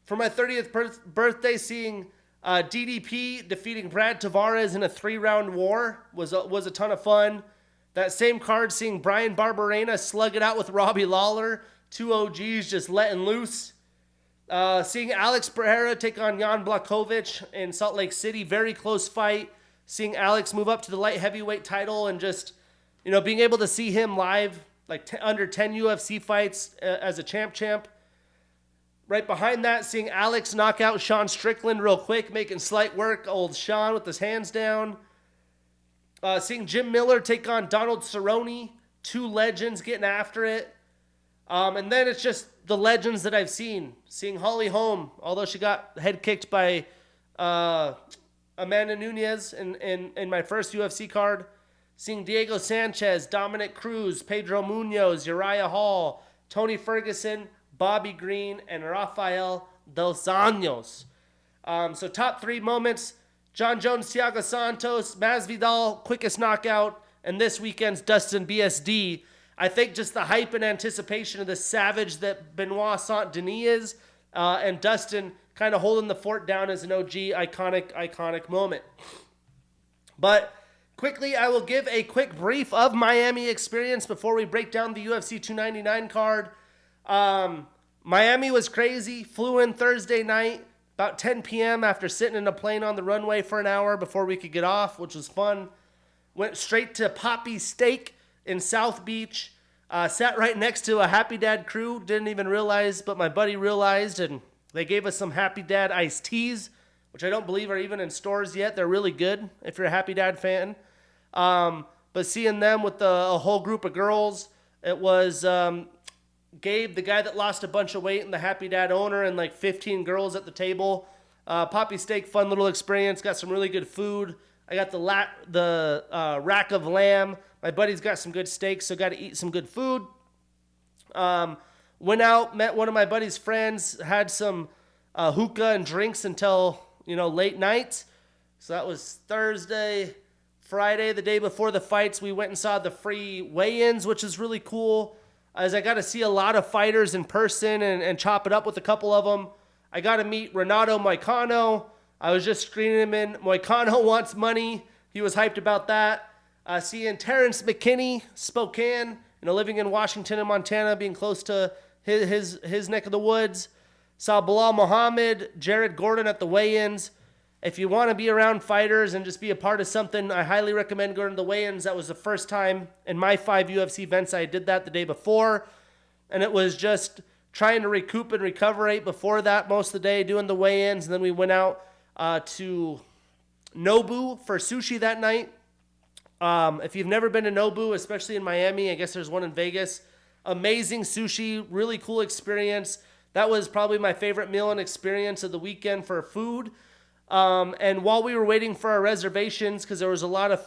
For my 30th birthday, seeing DDP defeating Brad Tavares in a 3-round war was a ton of fun. That same card, seeing Brian Barberena slug it out with Robbie Lawler. 2 OGs just letting loose. Seeing Alex Pereira take on Jan Blachowicz in Salt Lake City. Very close fight. Seeing Alex move up to the light heavyweight title and just, being able to see him live, like under 10 UFC fights as a champ. Right behind that, seeing Alex knock out Sean Strickland real quick, making slight work. Old Sean with his hands down. Seeing Jim Miller take on Donald Cerrone. 2 legends getting after it. And then it's just the legends that I've seen. Seeing Holly Holm, although she got head kicked by Amanda Nunes in my first UFC card. Seeing Diego Sanchez, Dominic Cruz, Pedro Munoz, Uriah Hall, Tony Ferguson, Bobby Green, and Rafael Dos Anjos. So top 3 moments: John Jones, Thiago Santos, Masvidal, quickest knockout, and this weekend's Dustin BSD. I think just the hype and anticipation of the savage that Benoit Saint-Denis is, and Dustin kind of holding the fort down as an OG, iconic moment. But quickly, I will give a quick brief of Miami experience before we break down the UFC 299 card. Miami was crazy. Flew in Thursday night, about 10 p.m. after sitting in a plane on the runway for an hour before we could get off, which was fun. Went straight to Poppy Steak in South Beach. Sat right next to a Happy Dad crew. Didn't even realize, but my buddy realized, and they gave us some Happy Dad iced teas, which I don't believe are even in stores yet. They're really good if you're a Happy Dad fan. But seeing them with a whole group of girls, it was Gabe, the guy that lost a bunch of weight, and the Happy Dad owner, and like 15 girls at the table. Poppy Steak, fun little experience. Got some really good food. I got the rack of lamb. My buddy's got some good steaks, so got to eat some good food. Went out, met one of my buddy's friends, had some hookah and drinks until late night. So that was Thursday. Friday, the day before the fights, we went and saw the free weigh-ins, which is really cool, as I got to see a lot of fighters in person and chop it up with a couple of them. I got to meet Renato Moicano. I was just screening him in. Moicano wants money. He was hyped about that. Seeing Terrence McKinney, Spokane, living in Washington and Montana, being close to his neck of the woods. Saw Bilal Muhammad, Jared Gordon at the weigh-ins. If you want to be around fighters and just be a part of something, I highly recommend going to the weigh-ins. That was the first time in my 5 UFC events I did that the day before. And it was just trying to recoup and recuperate before that most of the day, doing the weigh-ins. And then we went out to Nobu for sushi that night. If you've never been to Nobu, especially in Miami, I guess there's one in Vegas. Amazing sushi, really cool experience. That was probably my favorite meal and experience of the weekend for food. And while we were waiting for our reservations, because there was a lot of,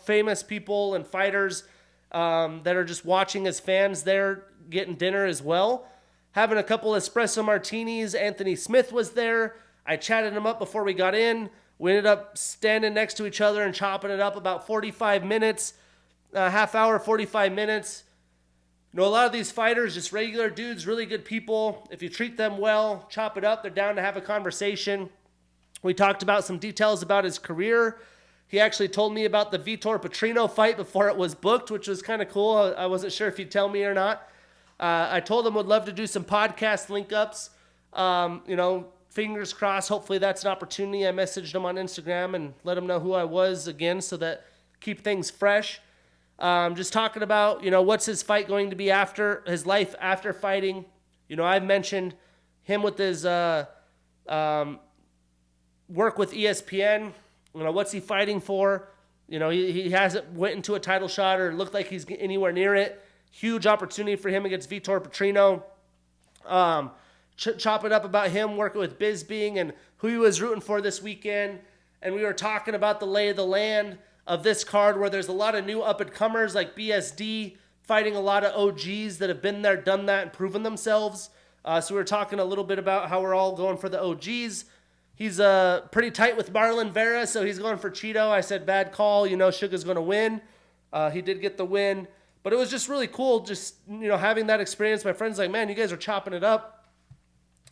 famous people and fighters that are just watching as fans there, getting dinner as well. Having a couple espresso martinis. Anthony Smith was there. I chatted him up before we got in. We ended up standing next to each other and chopping it up about 45 minutes, half hour, 45 minutes. A lot of these fighters, just regular dudes, really good people. If you treat them well, chop it up, they're down to have a conversation. We talked about some details about his career, He actually told me about the Vitor Petrino fight before it was booked, which was kind of cool. I wasn't sure if he'd tell me or not. I told him would love to do some podcast link-ups. Fingers crossed. Hopefully that's an opportunity. I messaged him on Instagram and let him know who I was again so that keep things fresh. Just talking about, what's his fight going to be after, his life after fighting. I've mentioned him with his work with ESPN. What's he fighting for? He hasn't went into a title shot or looked like he's anywhere near it. Huge opportunity for him against Vitor Petrino. Chop it up about him working with Bisping and who he was rooting for this weekend. And we were talking about the lay of the land of this card where there's a lot of new up-and-comers like BSD fighting a lot of OGs that have been there, done that, and proven themselves. So we were talking a little bit about how we're all going for the OGs. He's pretty tight with Marlon Vera, so he's going for Cheeto. I said, bad call. Suga's going to win. He did get the win. But it was just really cool just, having that experience. My friend's like, man, you guys are chopping it up.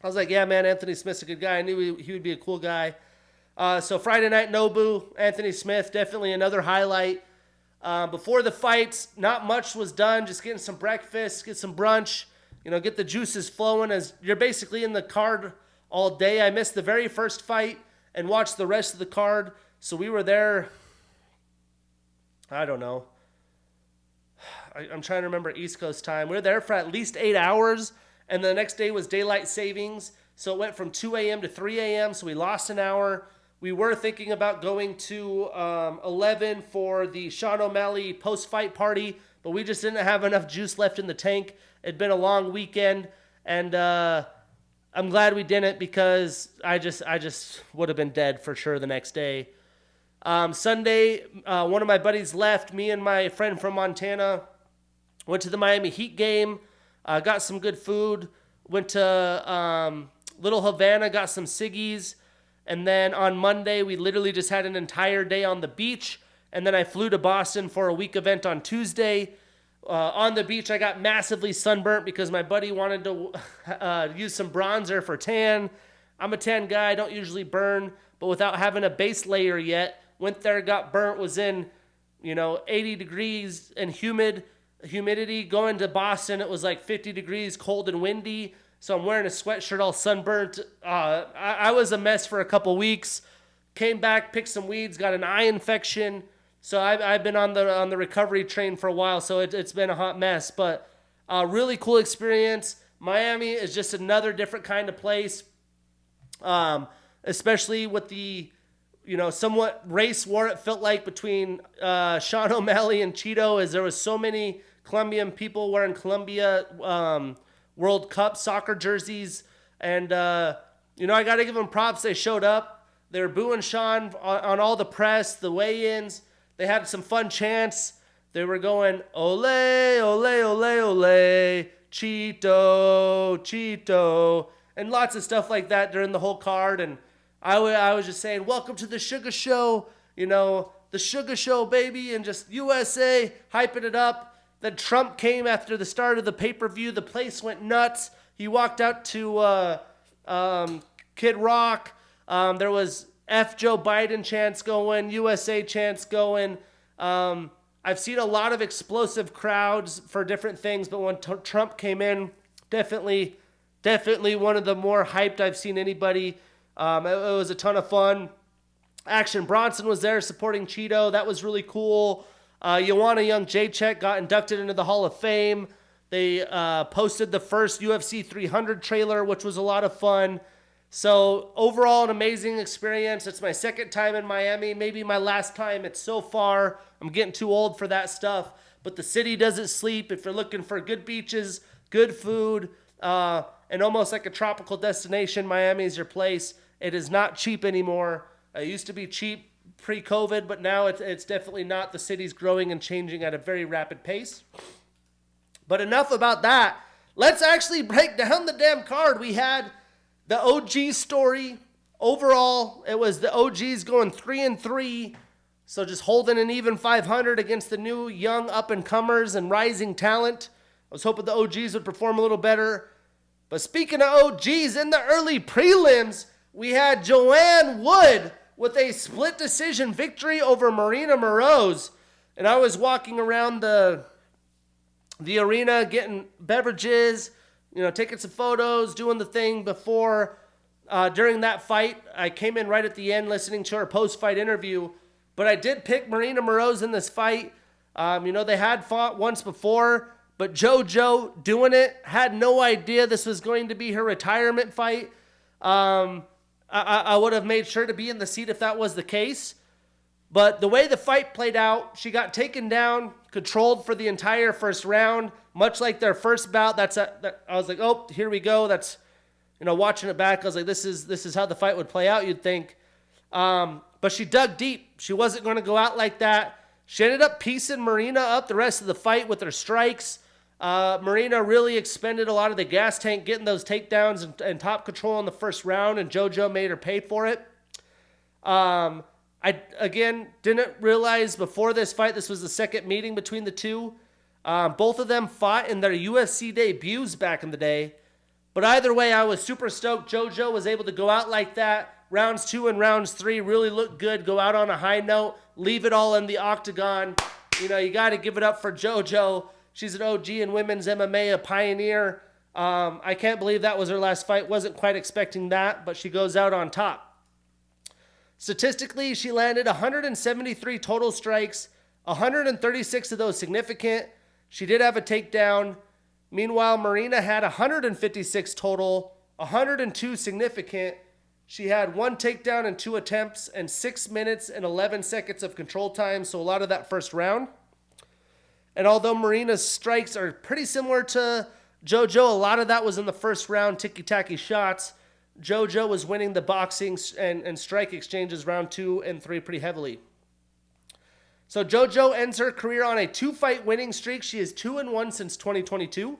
I was like, yeah, man, Anthony Smith's a good guy. I knew he would be a cool guy. So Friday night, Nobu, Anthony Smith, definitely another highlight. Before the fights, not much was done. Just getting some breakfast, get some brunch, get the juices flowing as you're basically in the card all day. I missed the very first fight and watched the rest of the card. So we were there, I don't know. I'm trying to remember East Coast time. We were there for at least 8 hours. And the next day was daylight savings. So it went from 2 a.m. to 3 a.m. So we lost an hour. We were thinking about going to 11 for the Sean O'Malley post-fight party, but we just didn't have enough juice left in the tank. It'd been a long weekend, and I'm glad we didn't because I just would have been dead for sure the next day. Sunday, one of my buddies left. Me and my friend from Montana went to the Miami Heat game. Got some good food, went to Little Havana, got some ciggies, and then on Monday, we literally just had an entire day on the beach, and then I flew to Boston for a week event on Tuesday. On the beach, I got massively sunburnt because my buddy wanted to use some bronzer for tan. I'm a tan guy, I don't usually burn, but without having a base layer yet, went there, got burnt, was in, 80 degrees and humidity. Going to Boston, it was like 50 degrees, cold and windy. So I'm wearing a sweatshirt all sunburnt. I was a mess for a couple weeks. Came back, picked some weeds, got an eye infection. So I've been on the recovery train for a while. So it's been a hot mess, but really cool experience. Miami is just another different kind of place, especially with the somewhat race war it felt like between Sean O'Malley and Cheeto, as there was so many Colombian people wearing Colombia World Cup soccer jerseys. And, I got to give them props. They showed up. They were booing Sean on all the press, the weigh-ins. They had some fun chants. They were going, ole, ole, ole, ole, Cheeto, Cheeto, and lots of stuff like that during the whole card. And I was just saying, welcome to the Sugar Show, the Sugar Show, baby, and just USA, hyping it up. Then Trump came after the start of the pay-per-view. The place went nuts. He walked out to Kid Rock. There was F Joe Biden chants going, USA chants going. I've seen a lot of explosive crowds for different things, but when Trump came in, definitely one of the more hyped I've seen anybody. It was a ton of fun. Action Bronson was there supporting Cheeto. That was really cool. Joanna Young Jacek got inducted into the Hall of Fame. They posted the first UFC 300 trailer, which was a lot of fun. So overall, an amazing experience. It's my second time in Miami, maybe my last time. It's so far. I'm getting too old for that stuff. But the city doesn't sleep. If you're looking for good beaches, good food, and almost like a tropical destination, Miami is your place. It is not cheap anymore. It used to be cheap pre-COVID, but now it's definitely not. The city's growing and changing at a very rapid pace. But enough about that. Let's actually break down the damn card. We had the OG story. Overall, it was the OGs going 3-3. So just holding an even 500 against the new young up-and-comers and rising talent. I was hoping the OGs would perform a little better. But speaking of OGs, in the early prelims, we had Joanne Wood with a split decision victory over Marina Moroz. And I was walking around the arena getting beverages, taking some photos, doing the thing before, during that fight. I came in right at the end listening to her post-fight interview. But I did pick Marina Moroz in this fight. They had fought once before, but JoJo doing it, had no idea this was going to be her retirement fight. I would have made sure to be in the seat if that was the case. But the way the fight played out, she got taken down, controlled for the entire first round, much like their first bout. I was like, oh, here we go. That's, watching it back, I was like, this is how the fight would play out, you'd think. But she dug deep. She wasn't going to go out like that. She ended up piecing Marina up the rest of the fight with her strikes. Marina really expended a lot of the gas tank, getting those takedowns and top control in the first round, and JoJo made her pay for it. I, again, didn't realize before this fight this was the second meeting between the two. Both of them fought in their UFC debuts back in the day. But either way, I was super stoked. JoJo was able to go out like that. Rounds 2 and rounds 3 really looked good. Go out on a high note. Leave it all in the octagon. You got to give it up for JoJo. She's an OG in women's MMA, a pioneer. I can't believe that was her last fight. Wasn't quite expecting that, but she goes out on top. Statistically, she landed 173 total strikes, 136 of those significant. She did have a takedown. Meanwhile, Marina had 156 total, 102 significant. She had 1 takedown and 2 attempts and 6 minutes and 11 seconds of control time, so a lot of that first round. And although Marina's strikes are pretty similar to JoJo, a lot of that was in the first round, ticky-tacky shots. JoJo was winning the boxing and strike exchanges round 2 and 3 pretty heavily. So JoJo ends her career on a 2-fight winning streak. She is 2-1 since 2022.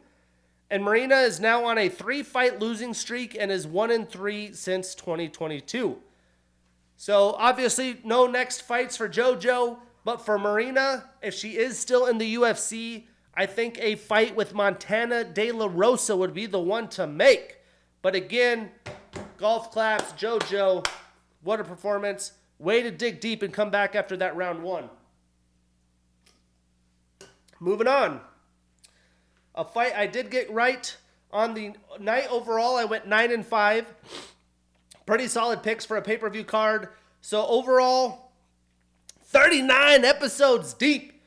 And Marina is now on a 3-fight losing streak and is 1-3 since 2022. So obviously no next fights for JoJo, but for Marina, if she is still in the UFC, I think a fight with Montana De La Rosa would be the one to make. But again, golf claps, JoJo, what a performance. Way to dig deep and come back after that round 1. Moving on. A fight I did get right on the night overall. I went 9-5. Pretty solid picks for a pay-per-view card. So overall, 39 episodes deep.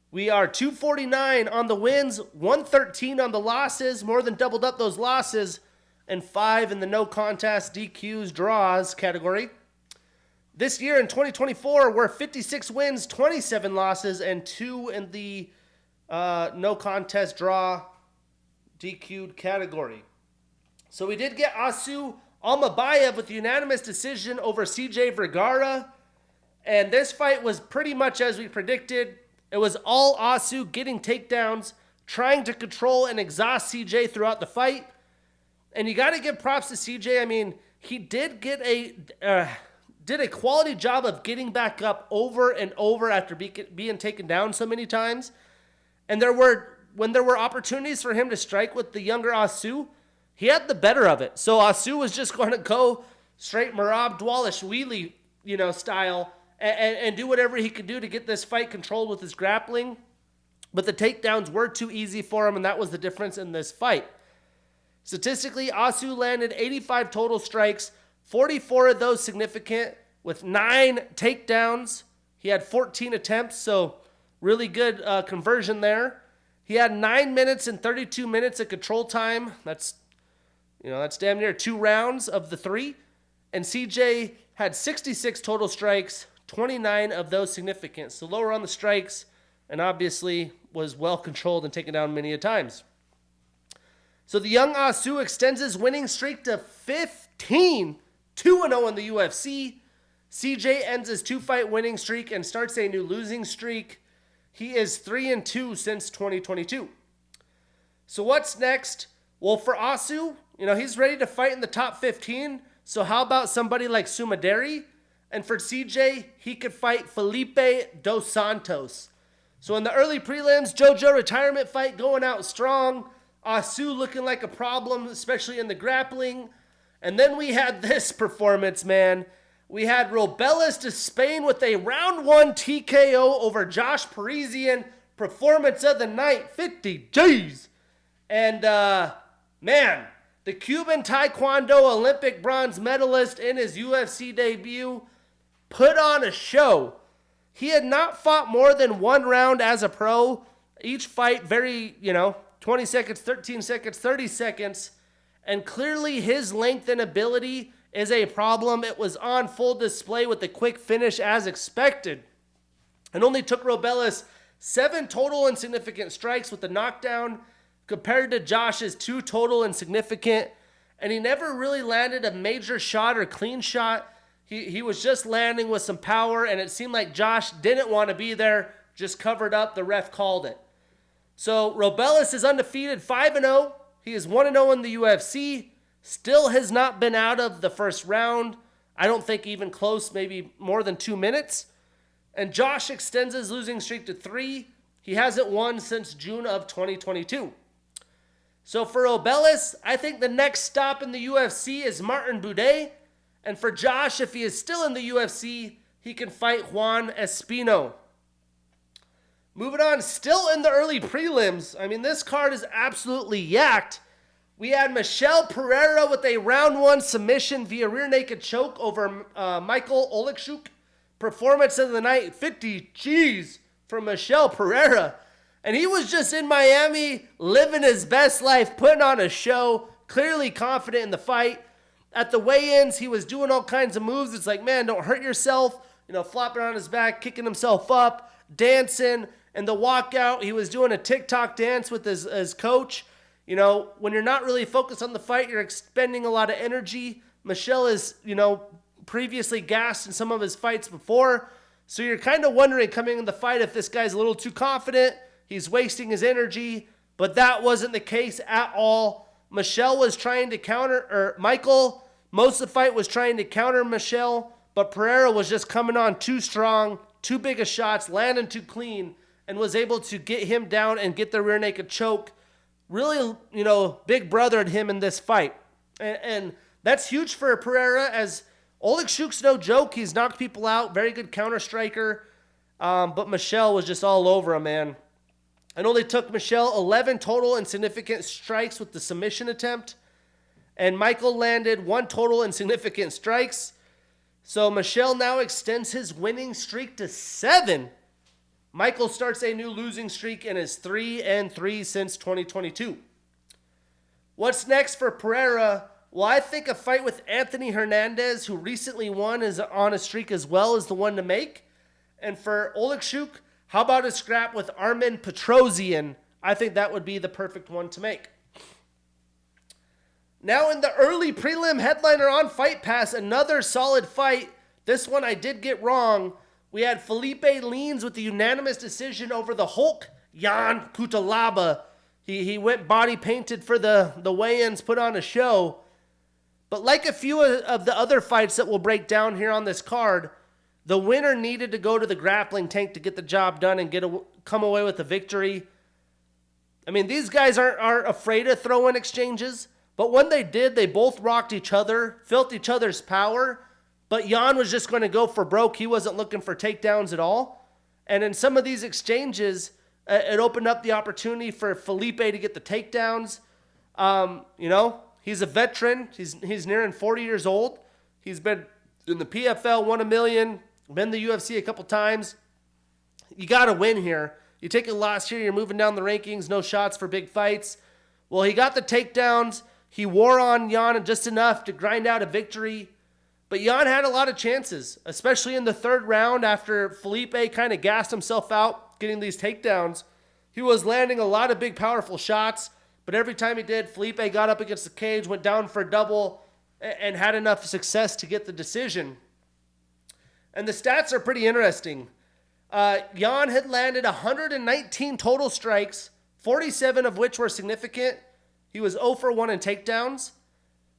We are 249 on the wins, 113 on the losses, more than doubled up those losses, and 5 in the no contest, DQs, draws category. This year in 2024, we're 56 wins, 27 losses, and 2 in the no contest, draw, DQ'd category. So we did get Asu Almabayev with unanimous decision over CJ Vergara. And this fight was pretty much as we predicted. It was all Asu getting takedowns, trying to control and exhaust CJ throughout the fight. And you got to give props to CJ. I mean, he did get did a quality job of getting back up over and over after being taken down so many times. And when there were opportunities for him to strike with the younger Asu, he had the better of it. So Asu was just going to go straight Merab Dvalishvili, style, and do whatever he could do to get this fight controlled with his grappling. But the takedowns were too easy for him, and that was the difference in this fight. Statistically, Asu landed 85 total strikes, 44 of those significant, with 9 takedowns. He had 14 attempts, so really good conversion there. He had 9 minutes and 32 minutes of control time. That's damn near 2 rounds of the 3. And CJ had 66 total strikes, 29 of those significant. So lower on the strikes, and obviously was well controlled and taken down many a times. So the young Asu extends his winning streak to 15, 2-0 in the UFC. CJ ends his 2-fight winning streak and starts a new losing streak. He is 3-2 since 2022. So what's next? Well, for Asu, he's ready to fight in the top 15. So how about somebody like Sumaderi? And for CJ, he could fight Felipe Dos Santos. So in the early prelims, JoJo retirement fight going out strong. Asu looking like a problem, especially in the grappling. And then we had this performance, man. We had Robelis to Spain with a round 1 TKO over Josh Parisian. Performance of the night, 50 G's. And, man, the Cuban Taekwondo Olympic bronze medalist in his UFC debut put on a show. He had not fought more than one round as a pro. Each fight very, 20 seconds, 13 seconds, 30 seconds. And clearly his length and ability is a problem. It was on full display with the quick finish as expected. It only took Robelis 7 total insignificant strikes with the knockdown compared to Josh's 2 total insignificant. And he never really landed a major shot or clean shot. He was just landing with some power, and it seemed like Josh didn't want to be there, just covered up. The ref called it. So Robelis is undefeated, 5-0. He is 1-0 in the UFC. Still has not been out of the first round. I don't think even close, maybe more than 2 minutes. And Josh extends his losing streak to 3. He hasn't won since June of 2022. So for Robelis, I think the next stop in the UFC is Martin Buday. And for Josh, if he is still in the UFC, he can fight Juan Espino. Moving on, still in the early prelims. I mean, this card is absolutely yacked. We had Michel Pereira with a round 1 submission via rear naked choke over Michael Oleksiuk. Performance of the night, 50 G's from Michel Pereira. And he was just in Miami, living his best life, putting on a show, clearly confident in the fight. At the weigh-ins, he was doing all kinds of moves. It's like, man, don't hurt yourself. Flopping on his back, kicking himself up, dancing. And the walkout, he was doing a TikTok dance with his coach. When you're not really focused on the fight, you're expending a lot of energy. Michel is, previously gassed in some of his fights before. So you're kind of wondering coming in the fight if this guy's a little too confident. He's wasting his energy. But that wasn't the case at all. Michel was trying to Michael, most of the fight was trying to counter Michel, but Pereira was just coming on too strong, too big of shots, landing too clean, and was able to get him down and get the rear naked choke. Really, big brothered him in this fight. And that's huge for Pereira, as Oleksiuk's no joke. He's knocked people out, very good counter striker. But Michel was just all over him, man. It only took Michel 11 total insignificant strikes with the submission attempt. And Michael landed 1 total insignificant strikes. So Michel now extends his winning streak to 7. Michael starts a new losing streak and is 3-3 since 2022. What's next for Pereira? Well, I think a fight with Anthony Hernandez, who recently won, is on a streak as well, is the one to make. And for Oleksiuk, how about a scrap with Armen Petrosyan? I think that would be the perfect one to make. Now in the early prelim headliner on Fight Pass, another solid fight. This one I did get wrong. We had Felipe Lins with the unanimous decision over the Hulk, Jan Cutelaba. He went body painted for the weigh-ins, put on a show. But like a few of the other fights that we'll break down here on this card, the winner needed to go to the grappling tank to get the job done and come away with a victory. I mean, these guys aren't afraid of throwing exchanges, but when they did, they both rocked each other, felt each other's power, but Jan was just going to go for broke. He wasn't looking for takedowns at all. And in some of these exchanges, it opened up the opportunity for Felipe to get the takedowns. He's a veteran. He's nearing 40 years old. He's been in the PFL, won $1 million, been in the UFC a couple times. You got to win here. You take a loss here, you're moving down the rankings, no shots for big fights. Well, he got the takedowns. He wore on Jan just enough to grind out a victory. But Jan had a lot of chances, especially in the third round after Felipe kind of gassed himself out getting these takedowns. He was landing a lot of big, powerful shots, but every time he did, Felipe got up against the cage, went down for a double, and had enough success to get the decision. And the stats are pretty interesting. Jan had landed 119 total strikes, 47 of which were significant. He was 0 for 1 in takedowns.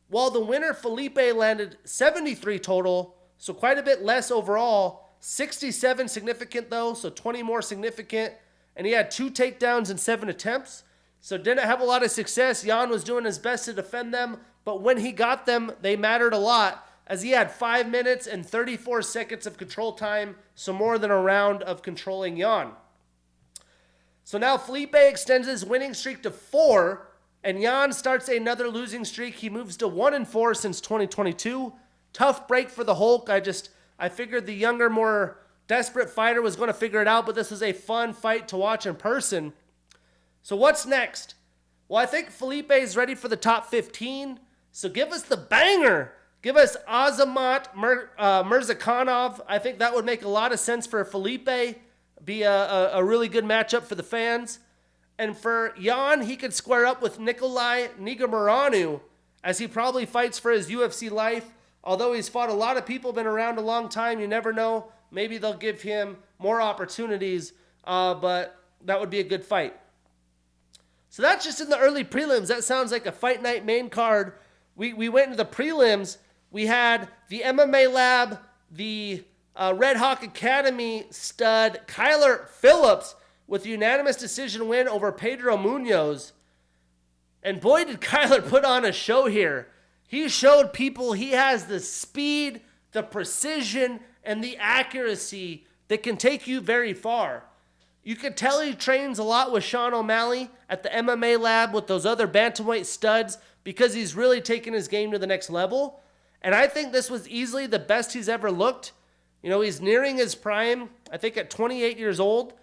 While the winner, Felipe, landed 73 total, so quite a bit less overall. 67 significant though, so 20 more significant. And he had 2 takedowns in 7 attempts. So didn't have a lot of success. Jan was doing his best to defend them, but when he got them, they mattered a lot. as he had 5 minutes and 34 seconds of control time, so more than a round of controlling Jan. So now Felipe extends his winning streak to 4, and Jan starts another losing streak. He moves to 1-4 since 2022. Tough break for the Hulk. I figured the younger, more desperate fighter was going to figure it out, but this was a fun fight to watch in person. So what's next? Well, I think Felipe is ready for the top 15. So give us the banger. Give us Azamat Mirzakhanov. I think that would make a lot of sense for Felipe. Be a really good matchup for the fans. And for Jan, he could square up with Nikolai Negumereanu, as he probably fights for his UFC life. Although he's fought a lot of people, been around a long time, you never know. Maybe they'll give him more opportunities, but that would be a good fight. So that's just in the early prelims. That sounds like a fight night main card. We went into the prelims. We had the MMA Lab, the Red Hawk Academy stud Kyler Phillips with a unanimous decision win over Pedro Munoz. And boy, did Kyler put on a show here. He showed people he has the speed, the precision, and the accuracy that can take you very far. You could tell he trains a lot with Sean O'Malley at the MMA Lab with those other bantamweight studs because he's really taken his game to the next level. And I think this was easily the best he's ever looked. You know, he's nearing his prime, I think at 28 years old.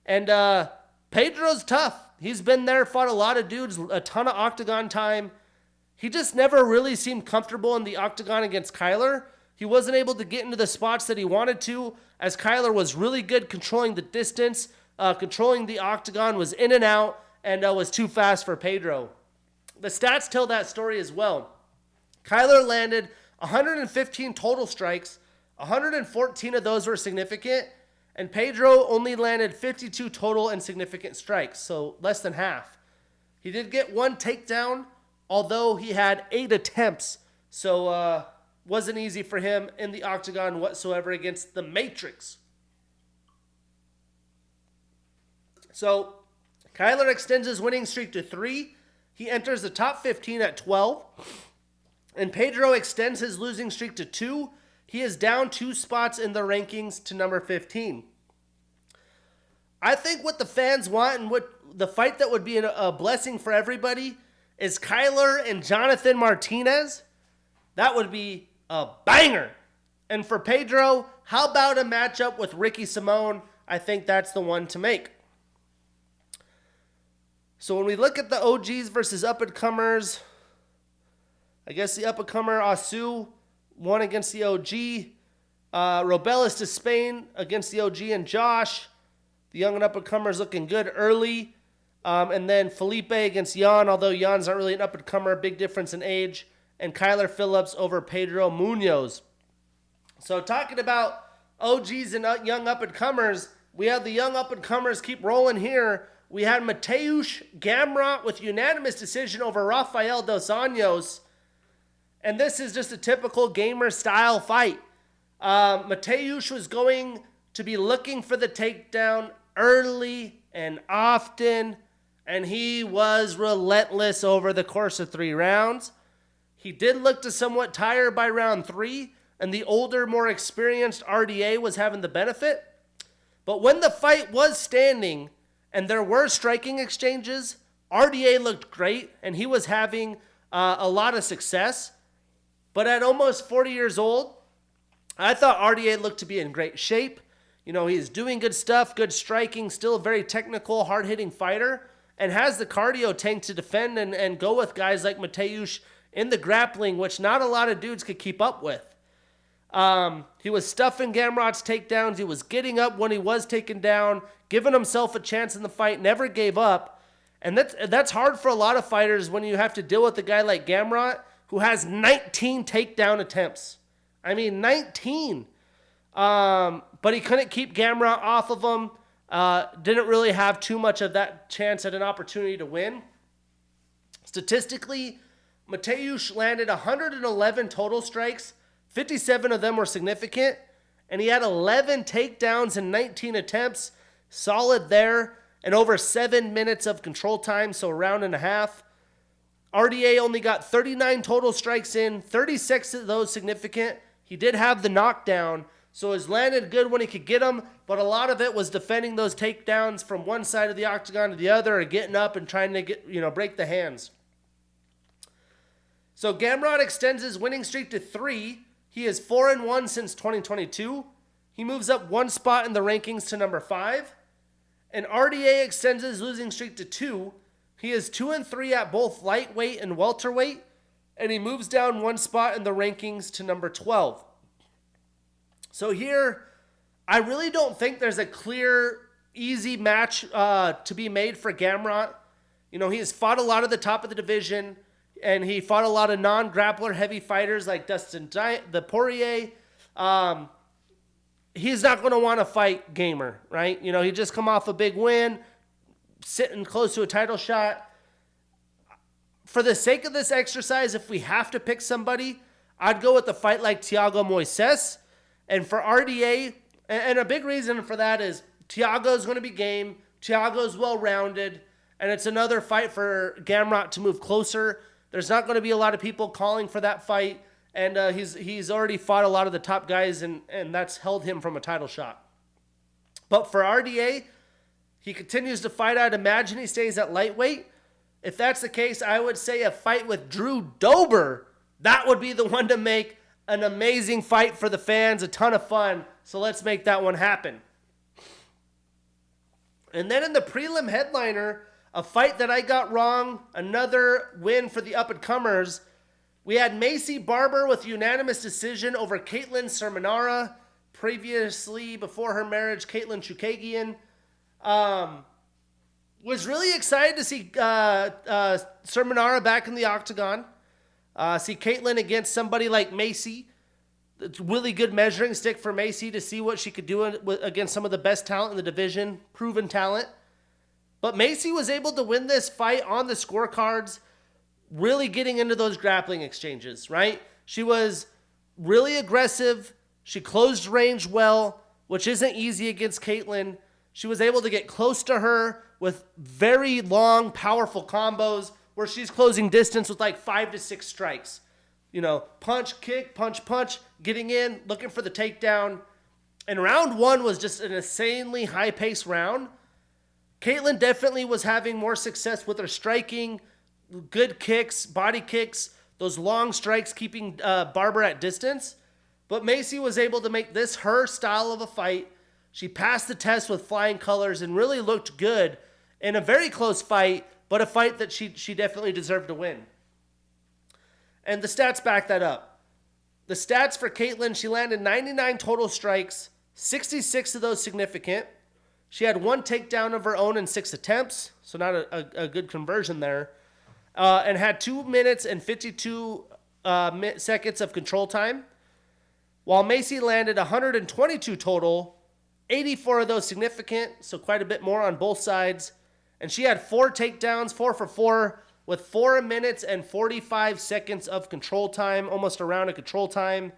And Pedro's tough. He's been there, fought a lot of dudes, a ton of octagon time. He just never really seemed comfortable in the octagon against Kyler. He wasn't able to get into the spots that he wanted to, as Kyler was really good controlling the distance, controlling the octagon, was in and out, and was too fast for Pedro. The stats tell that story as well. Kyler landed 115 total strikes, 114 of those were significant, and Pedro only landed 52 total and significant strikes, so less than half. He did get one takedown, although he had 8 attempts, so wasn't easy for him in the octagon whatsoever against the Matrix. So Kyler extends his winning streak to 3. He enters the top 15 at 12. And Pedro extends his losing streak to 2. He is down 2 spots in the rankings to number 15. I think what the fans want and what the fight that would be a blessing for everybody is Kyler and Jonathan Martinez. That would be a banger. And for Pedro, how about a matchup with Ricky Simone? I think that's the one to make. So when we look at the OGs versus up-and-comers, I guess the up-and-comer Asu won against the OG. Robelis to Spain against the OG and Josh. The young and up-and-comers looking good early. And then Felipe against Jan, although Jan's not really an up-and-comer, big difference in age. And Kyler Phillips over Pedro Munoz. So talking about OGs and young up-and-comers, we have the young up-and-comers keep rolling here. We had Mateusz Gamrot with unanimous decision over Rafael Dos Anjos. And this is just a typical gamer-style fight. Mateusz was going to be looking for the takedown early and often, and he was relentless over the course of 3 rounds. He did look to somewhat tire by round 3, and the older, more experienced RDA was having the benefit. But when the fight was standing and there were striking exchanges, RDA looked great, and he was having a lot of success. But at almost 40 years old, I thought RDA looked to be in great shape. You know, he's doing good stuff, good striking, still a very technical, hard-hitting fighter, and has the cardio tank to defend and go with guys like Mateusz in the grappling, which not a lot of dudes could keep up with. He was stuffing Gamrot's takedowns. He was getting up when he was taken down, giving himself a chance in the fight, never gave up. And that's hard for a lot of fighters when you have to deal with a guy like Gamrot, who has 19 takedown attempts. I mean, 19. But he couldn't keep Gamrot off of him. Didn't really have too much of that chance at an opportunity to win. Statistically, Mateusz landed 111 total strikes. 57 of them were significant. And he had 11 takedowns and 19 attempts. Solid there. And over 7 minutes of control time, so a round and a half. RDA only got 39 total strikes in, 36 of those significant. He did have the knockdown, so his landed good when he could get them, but a lot of it was defending those takedowns from one side of the octagon to the other or getting up and trying to break the hands. So Gamrot extends his winning streak to 3. He is 4-1 since 2022. He moves up 1 spot in the rankings to number 5. And RDA extends his losing streak to 2. He is 2-3 at both lightweight and welterweight, and he moves down 1 spot in the rankings to number 12. So here, I really don't think there's a clear, easy match to be made for Gamrot. He has fought a lot of the top of the division, and he fought a lot of non-grappler heavy fighters like the Poirier. He's not going to want to fight Gamer, right? He just come off a big win, sitting close to a title shot. For the sake of this exercise, if we have to pick somebody, I'd go with a fight like Thiago Moises. And for RDA, and a big reason for that is Thiago's going to be game, Thiago's well-rounded, and it's another fight for Gamrot to move closer. There's not going to be a lot of people calling for that fight, and he's already fought a lot of the top guys, and that's held him from a title shot. But for RDA, he continues to fight. I'd imagine he stays at lightweight. If that's the case, I would say a fight with Drew Dober, that would be the one to make an amazing fight for the fans, a ton of fun. So let's make that one happen. And then in the prelim headliner, a fight that I got wrong, another win for the up-and-comers. We had Macy Barber with unanimous decision over Caitlin Sermonara. Previously, before her marriage, Caitlin Chukagian. Was really excited to see Sermonara back in the octagon. See Caitlin against somebody like Macy. It's a really good measuring stick for Macy to see what she could do against some of the best talent in the division, proven talent. But Macy was able to win this fight on the scorecards, really getting into those grappling exchanges, right? She was really aggressive. She closed range well, which isn't easy against Caitlin. She was able to get close to her with very long, powerful combos where she's closing distance with like 5 to 6 strikes. Punch, kick, punch, punch, getting in, looking for the takedown. And round 1 was just an insanely high-paced round. Caitlin definitely was having more success with her striking, good kicks, body kicks, those long strikes keeping Barber at distance. But Macy was able to make this her style of a fight. She passed the test with flying colors and really looked good in a very close fight, but a fight that she definitely deserved to win. And the stats back that up. The stats for Caitlin, she landed 99 total strikes, 66 of those significant. She had 1 takedown of her own in 6 attempts, so not a good conversion there. And had 2 minutes and 52 seconds of control time. While Macy landed 122 total, 84 of those significant, so quite a bit more on both sides. And she had 4 takedowns, 4 for 4, with 4 minutes and 45 seconds of control time, almost a round of control time.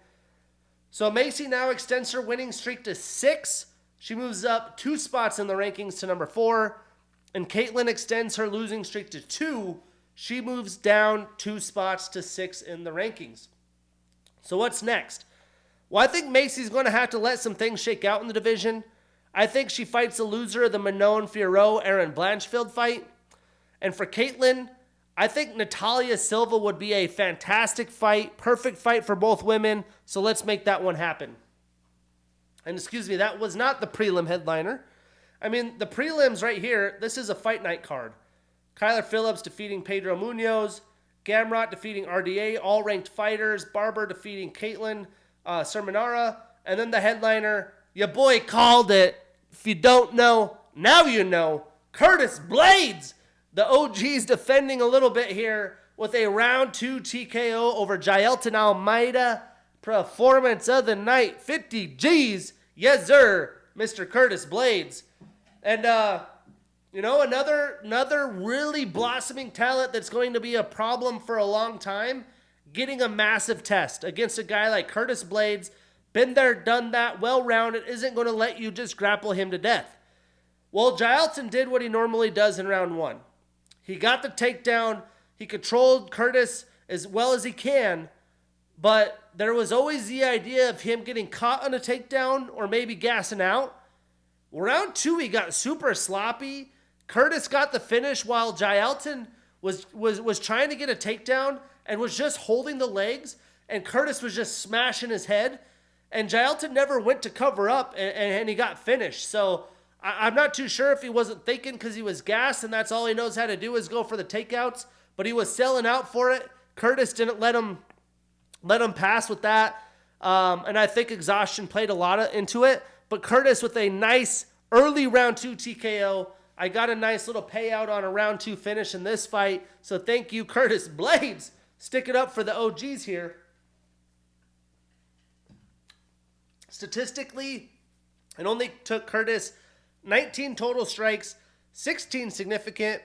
So Macy now extends her winning streak to 6. She moves up 2 spots in the rankings to number 4. And Caitlin extends her losing streak to 2. She moves down 2 spots to 6 in the rankings. So what's next? Well, I think Macy's going to have to let some things shake out in the division. I think she fights the loser of the Manon-Fiorot-Aaron Blanchfield fight. And for Caitlin, I think Natalia Silva would be a fantastic fight, perfect fight for both women. So let's make that one happen. And excuse me, that was not the prelim headliner. I mean, the prelims right here, this is a fight night card. Kyler Phillips defeating Pedro Munoz, Gamrot defeating RDA, all ranked fighters, Barber defeating Caitlin Sermonara, and then the headliner, your boy called it. If you don't know, now you know. Curtis Blades, the OG's defending a little bit here with a round 2 TKO over Jaelton Almeida. Performance of the night, 50 G's. Yes, sir, Mr. Curtis Blades. And, another really blossoming talent that's going to be a problem for a long time, getting a massive test against a guy like Curtis Blades. Been there, done that, well-rounded, isn't going to let you just grapple him to death. Well, Jaelton did what he normally does in round 1. He got the takedown. He controlled Curtis as well as he can, but there was always the idea of him getting caught on a takedown or maybe gassing out. Round 2, he got super sloppy. Curtis got the finish while Jailton was trying to get a takedown and was just holding the legs, and Curtis was just smashing his head. And Jailton never went to cover up, and he got finished. So I'm not too sure if he wasn't thinking because he was gassed, and that's all he knows how to do is go for the takeouts. But he was selling out for it. Curtis didn't let him pass with that. And I think exhaustion played a lot into it. But Curtis with a nice early round 2 TKO. I got a nice little payout on a round 2 finish in this fight. So thank you, Curtis Blades. Stick it up for the OGs here. Statistically, it only took Curtis 19 total strikes, 16 significant,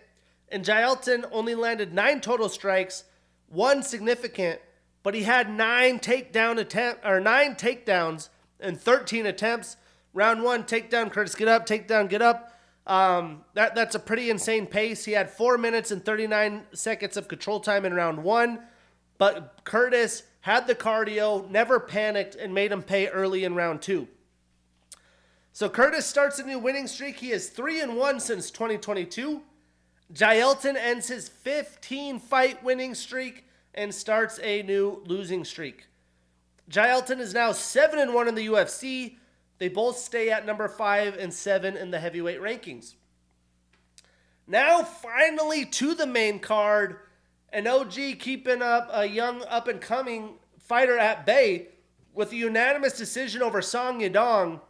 and Jailton only landed 9 total strikes, 1 significant, but he had 9 takedowns and 13 attempts. Round 1, takedown, Curtis, get up, takedown, get up. That's a pretty insane pace. He had 4 minutes and 39 seconds of control time in round 1, but Curtis had the cardio, never panicked, and made him pay early in round 2. So Curtis starts a new winning streak. He is 3-1 since 2022. Jailton ends his 15-fight winning streak and starts a new losing streak. Jailton is now 7-1 in the UFC. They both stay at number 5 and 7 in the heavyweight rankings. Now finally to the main card. An OG keeping up a young up-and-coming fighter at bay with a unanimous decision over Song Yadong.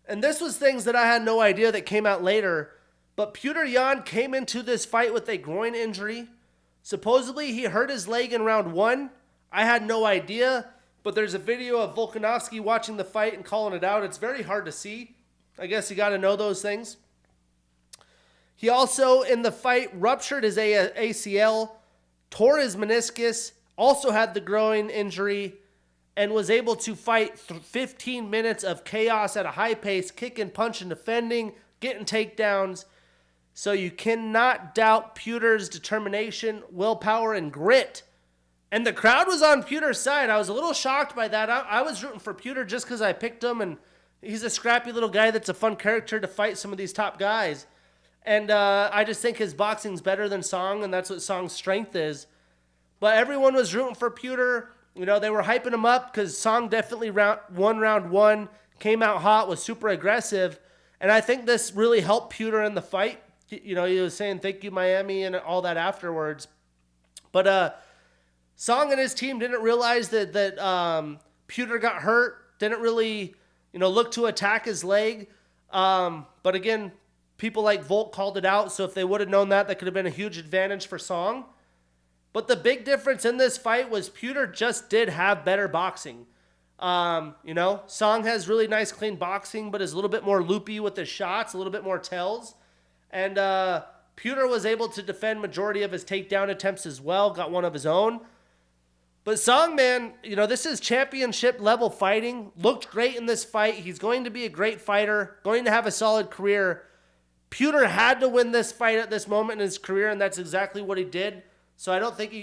And this was things that I had no idea that came out later. But Petr Yan came into this fight with a groin injury. Supposedly he hurt his leg in round 1. I had no idea. But there's a video of Volkanovski watching the fight and calling it out. It's very hard to see. I guess you got to know those things. He also, in the fight, ruptured his ACL, tore his meniscus, also had the groin injury, and was able to fight 15 minutes of chaos at a high pace, kicking, punching, defending, getting takedowns. So you cannot doubt Petr's determination, willpower, and grit. And the crowd was on Petr's side. I was a little shocked by that. I was rooting for Petr just because I picked him, and he's a scrappy little guy that's a fun character to fight some of these top guys. And I just think his boxing's better than Song, and that's what Song's strength is. But everyone was rooting for Petr. You know, they were hyping him up because Song definitely won round 1, came out hot, was super aggressive. And I think this really helped Petr in the fight. You know, he was saying, thank you, Miami, and all that afterwards. But Song and his team didn't realize that Petr got hurt, didn't really, look to attack his leg. But again, people like Volk called it out, so if they would have known that could have been a huge advantage for Song. But the big difference in this fight was Petr just did have better boxing. Song has really nice, clean boxing, but is a little bit more loopy with his shots, a little bit more tells. And Petr was able to defend majority of his takedown attempts as well, got one of his own. But Song, man, this is championship level fighting. Looked great in this fight. He's going to be a great fighter, going to have a solid career. Petr had to win this fight at this moment in his career, and that's exactly what he did. So I don't think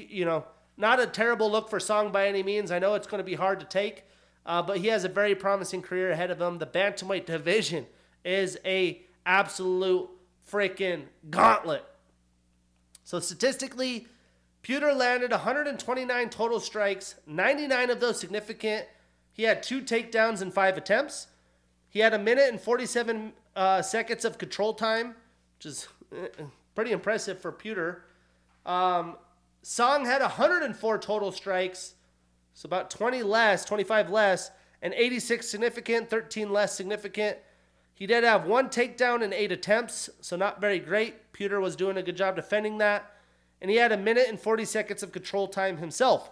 not a terrible look for Song by any means. I know it's going to be hard to take, but he has a very promising career ahead of him. The bantamweight division is a absolute freaking gauntlet. So statistically, Petr landed 129 total strikes, 99 of those significant. He had 2 takedowns in 5 attempts. He had 1 minute and 47 seconds of control time, which is pretty impressive for Petr. Song had 104 total strikes, so about 25 less, and 86 significant, 13 less significant. He did have 1 takedown in 8 attempts, so not very great. Petr was doing a good job defending that. And he had 1 minute and 40 seconds of control time himself.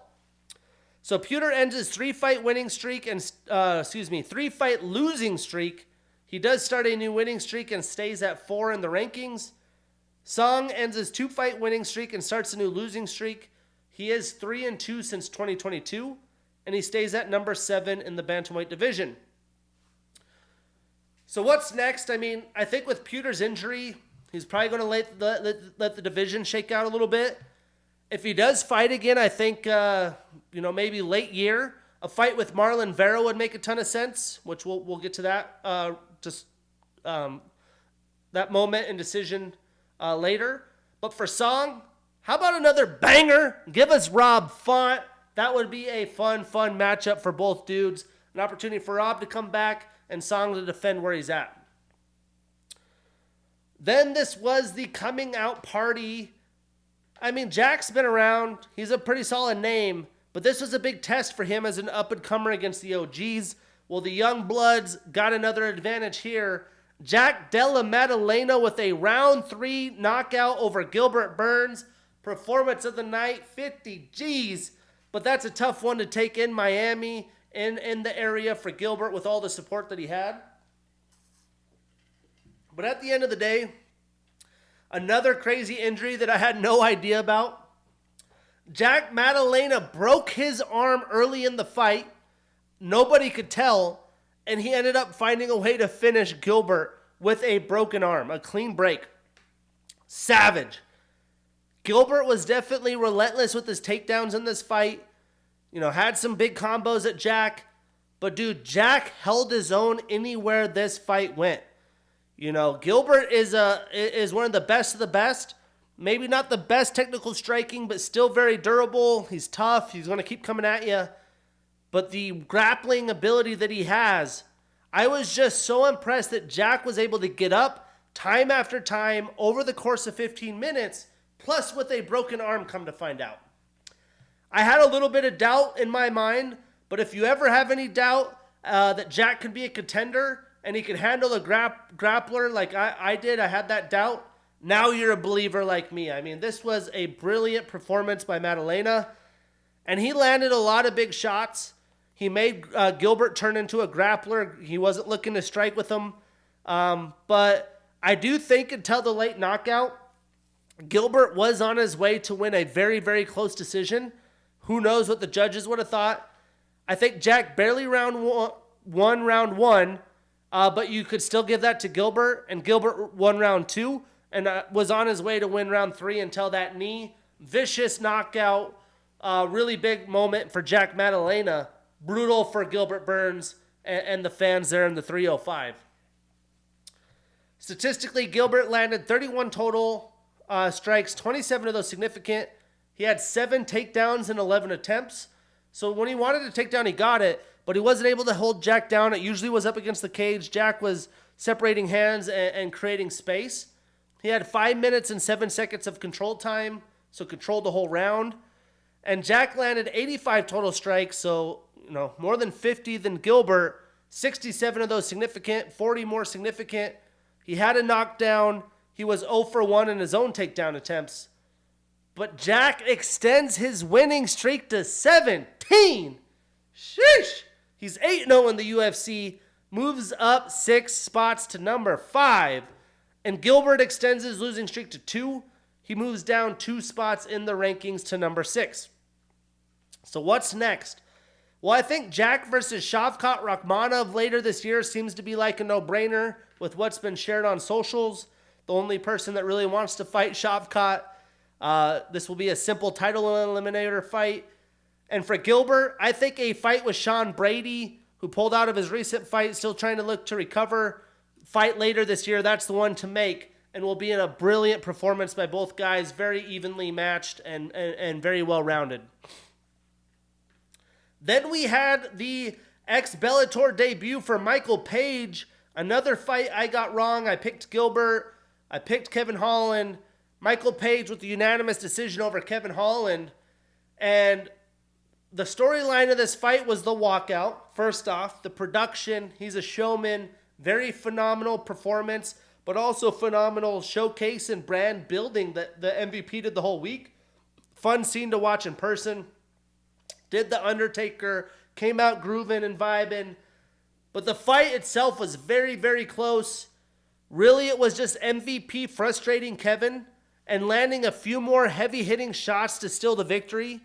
So Petr ends his 3-fight winning streak and 3-fight losing streak. He does start a new winning streak and stays at 4 in the rankings. Song ends his 2-fight winning streak and starts a new losing streak. He is 3-2 since 2022, and he stays at number 7 in the bantamweight division. So what's next? I mean, I think with Petr's injury, He's probably going to let the division shake out a little bit. If he does fight again, I think, maybe late year, a fight with Marlon Vera would make a ton of sense, which we'll get to that, that moment and decision later. But for Song, how about another banger? Give us Rob Font. That would be a fun matchup for both dudes. An opportunity for Rob to come back and Song to defend where he's at. Then this was the coming out party. I mean, Jack's been around. He's a pretty solid name, but this was a big test for him as an up-and-comer against the OGs. Well, the Young Bloods got another advantage here. Jack Della Maddalena with a round 3 knockout over Gilbert Burns. Performance of the night, 50 G's. But that's a tough one to take in Miami, in the area for Gilbert with all the support that he had. But at the end of the day, another crazy injury that I had no idea about. Jack Maddalena broke his arm early in the fight. Nobody could tell. And he ended up finding a way to finish Gilbert with a broken arm, a clean break. Savage. Gilbert was definitely relentless with his takedowns in this fight. Had some big combos at Jack. But dude, Jack held his own anywhere this fight went. Gilbert is one of the best of the best. Maybe not the best technical striking, but still very durable. He's tough. He's going to keep coming at you. But the grappling ability that he has, I was just so impressed that Jack was able to get up time after time over the course of 15 minutes, plus with a broken arm, come to find out. I had a little bit of doubt in my mind, but if you ever have any doubt that Jack could be a contender and he could handle a grappler like I did, I had that doubt. Now you're a believer like me. I mean, this was a brilliant performance by Maddalena, and he landed a lot of big shots. He made Gilbert turn into a grappler. He wasn't looking to strike with him. But I do think until the late knockout, Gilbert was on his way to win a very, very close decision. Who knows what the judges would have thought. I think Jack barely won round one, but you could still give that to Gilbert. And Gilbert won round 2 and was on his way to win round 3 until that knee. Vicious knockout. Really big moment for Jack Maddalena. Brutal for Gilbert Burns and the fans there in the 305. Statistically, Gilbert landed 31 total strikes, 27 of those significant. He had 7 takedowns in 11 attempts. So when he wanted to take down, he got it, but he wasn't able to hold Jack down. It usually was up against the cage. Jack was separating hands and creating space. He had 5 minutes and 7 seconds of control time, so controlled the whole round. And Jack landed 85 total strikes, so more than 50 than Gilbert. 67 of those significant, 40 more significant. He had a knockdown. He was 0 for 1 in his own takedown attempts. But Jack extends his winning streak to 17. Sheesh. He's 8-0 in the UFC, moves up 6 spots to number 5. And Gilbert extends his losing streak to 2. He moves down 2 spots in the rankings to number 6. So what's next? Well, I think Jack versus Shavkat Rakhmonov later this year seems to be like a no-brainer with what's been shared on socials. The only person that really wants to fight Shavkat. This will be a simple title eliminator fight. And for Gilbert, I think a fight with Sean Brady, who pulled out of his recent fight, still trying to look to recover, fight later this year, that's the one to make. And will be in a brilliant performance by both guys, very evenly matched and very well-rounded. Then we had the ex-Bellator debut for Michael Page. Another fight I got wrong. I picked Gilbert. I picked Kevin Holland. Michael Page with the unanimous decision over Kevin Holland. And the storyline of this fight was the walkout. First off, the production. He's a showman. Very phenomenal performance, but also phenomenal showcase and brand building that the MVP did the whole week. Fun scene to watch in person. Did the Undertaker, came out grooving and vibing. But the fight itself was very, very close. Really, it was just MVP frustrating Kevin and landing a few more heavy-hitting shots to steal the victory.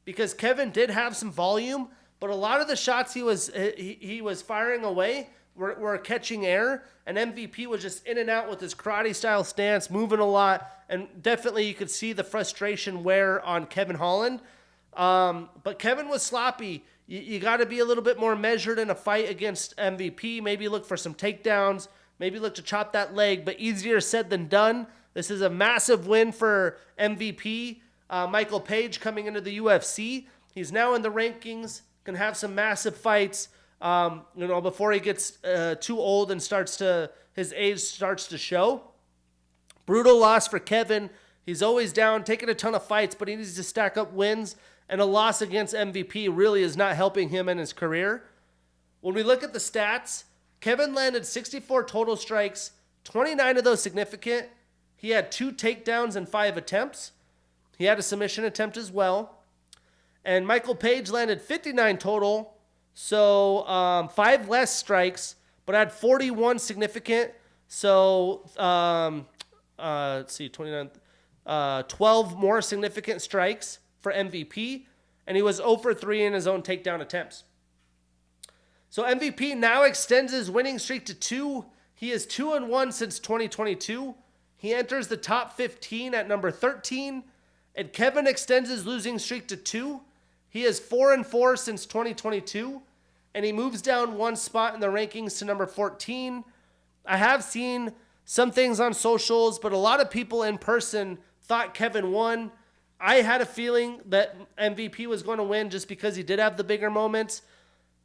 Because Kevin did have some volume, but a lot of the shots he was firing away were catching air, and MVP was just in and out with his karate-style stance, moving a lot, and definitely you could see the frustration wear on Kevin Holland. But Kevin was sloppy. You got to be a little bit more measured in a fight against MVP. Maybe look for some takedowns. Maybe look to chop that leg, but easier said than done. This is a massive win for MVP. Michael Page coming into the UFC. He's now in the rankings, can have some massive fights, before he gets too old and his age starts to show. Brutal loss for Kevin. He's always down, taking a ton of fights, but he needs to stack up wins, and a loss against MVP really is not helping him in his career. When we look at the stats, Kevin landed 64 total strikes, 29 of those significant. He had 2 takedowns and 5 attempts. He had a submission attempt as well. And Michael Page landed 59 total, so 5 less strikes, but had 41 significant. So, let's see, 29, 12 more significant strikes for MVP, and he was 0 for 3 in his own takedown attempts. So MVP now extends his winning streak to 2. He is 2-1 since 2022. He enters the top 15 at number 13, and Kevin extends his losing streak to 2. He is 4-4 since 2022, and he moves down 1 spot in the rankings to number 14. I have seen some things on socials, but a lot of people in person thought Kevin won. I had a feeling that MVP was going to win just because he did have the bigger moments.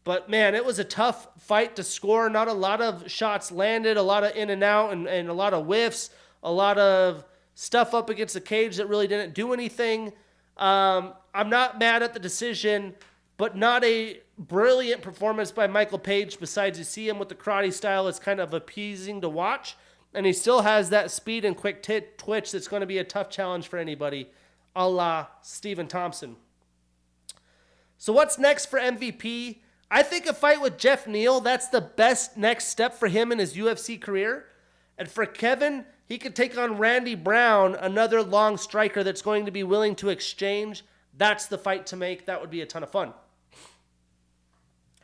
But, man, it was a tough fight to score. Not a lot of shots landed, a lot of in and out and a lot of whiffs, a lot of stuff up against the cage that really didn't do anything. I'm not mad at the decision, but not a brilliant performance by Michael Page. Besides, you see him with the karate style. It's kind of appeasing to watch. And he still has that speed and quick twitch that's going to be a tough challenge for anybody, a la Stephen Thompson. So what's next for MVP? I think a fight with Jeff Neal, that's the best next step for him in his UFC career. And for Kevin, he could take on Randy Brown, another long striker that's going to be willing to exchange. That's the fight to make. That would be a ton of fun.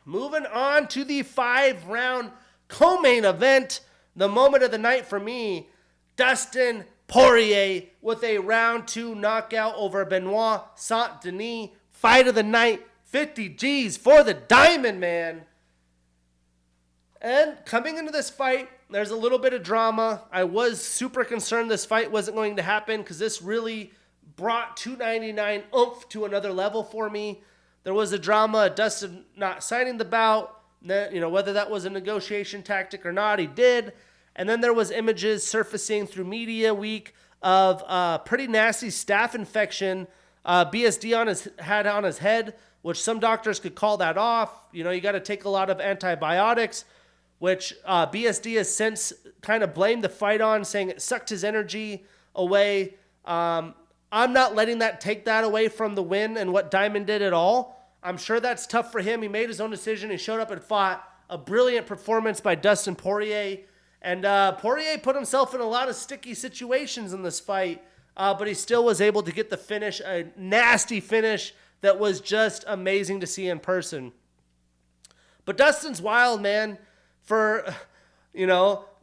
Moving on to the 5-round co-main event. The moment of the night for me, Dustin Poirier with a round 2 knockout over Benoit Saint-Denis. Fight of the night, 50 G's for the Diamond Man. And coming into this fight, there's a little bit of drama. I was super concerned this fight wasn't going to happen because this really brought 299 oomph to another level for me. There was a drama, Dustin not signing the bout, whether that was a negotiation tactic or not, he did. And then there was images surfacing through media week of a pretty nasty staph infection BSD had on his head, which some doctors could call that off. You got to take a lot of antibiotics, which BSD has since kind of blamed the fight on, saying it sucked his energy away. I'm not letting that take that away from the win and what Diamond did at all. I'm sure that's tough for him. He made his own decision. He showed up and fought. A brilliant performance by Dustin Poirier. And Poirier put himself in a lot of sticky situations in this fight, but he still was able to get the finish, a nasty finish that was just amazing to see in person. But Dustin's wild, man, for,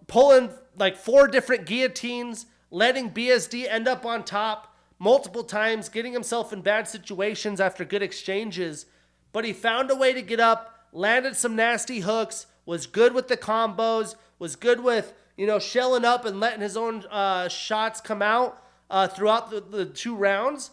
pulling like 4 different guillotines, letting BSD end up on top multiple times, getting himself in bad situations after good exchanges. But he found a way to get up, landed some nasty hooks, was good with the combos, was good with, shelling up and letting his own shots come out throughout the 2 rounds.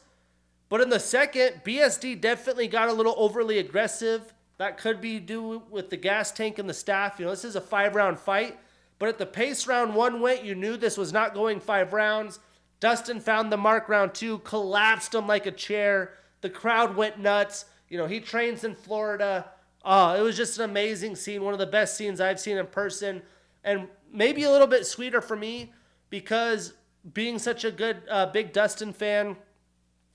But in the second, BSD definitely got a little overly aggressive. That could be due with the gas tank and the staff. This is a 5-round fight. But at the pace round 1 went, you knew this was not going 5 rounds. Dustin found the mark round 2, collapsed him like a chair. The crowd went nuts. He trains in Florida. It was just an amazing scene, one of the best scenes I've seen in person. And maybe a little bit sweeter for me because being such a good big Dustin fan,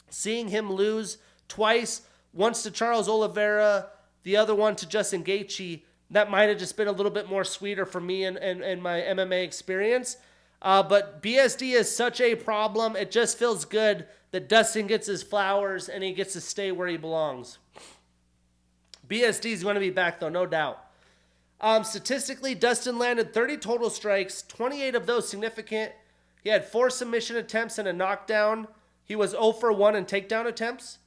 seeing him lose twice, once to Charles Oliveira, the other one to Justin Gaethje, that might have just been a little bit more sweeter for me and my MMA experience. But BSD is such a problem. It just feels good that Dustin gets his flowers and he gets to stay where he belongs. BSD is going to be back, though, no doubt. Statistically, Dustin landed 30 total strikes, 28 of those significant. He had 4 submission attempts and a knockdown. He was 0 for 1 in takedown attempts.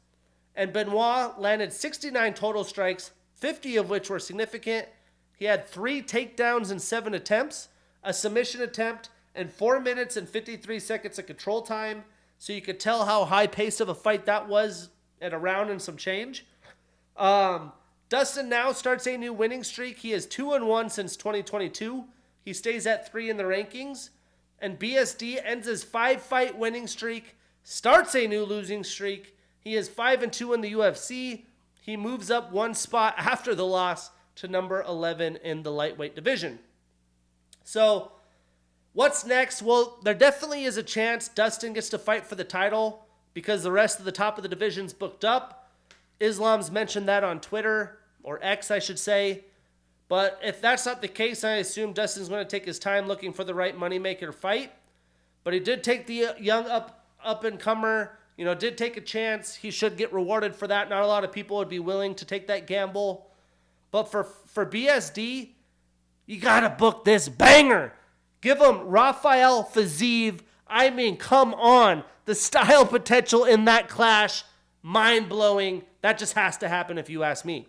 And Benoit landed 69 total strikes, 50 of which were significant. He had 3 takedowns and 7 attempts, a submission attempt, and 4 minutes and 53 seconds of control time. So you could tell how high pace of a fight that was at a round and some change. Dustin now starts a new winning streak. He is 2-1 since 2022. He stays at 3 in the rankings. And BSD ends his 5-fight winning streak, starts a new losing streak. He is 5-2 in the UFC. He moves up 1 spot after the loss to number 11 in the lightweight division. So, what's next? Well, there definitely is a chance Dustin gets to fight for the title because the rest of the top of the division's booked up. Islam's mentioned that on Twitter, or X, I should say. But if that's not the case, I assume Dustin's going to take his time looking for the right moneymaker fight. But he did take the young up-and-comer, did take a chance. He should get rewarded for that. Not a lot of people would be willing to take that gamble. But for BSD, you got to book this banger. Give him Rafael Fiziev. I mean, come on. The style potential in that clash, mind-blowing. That just has to happen if you ask me.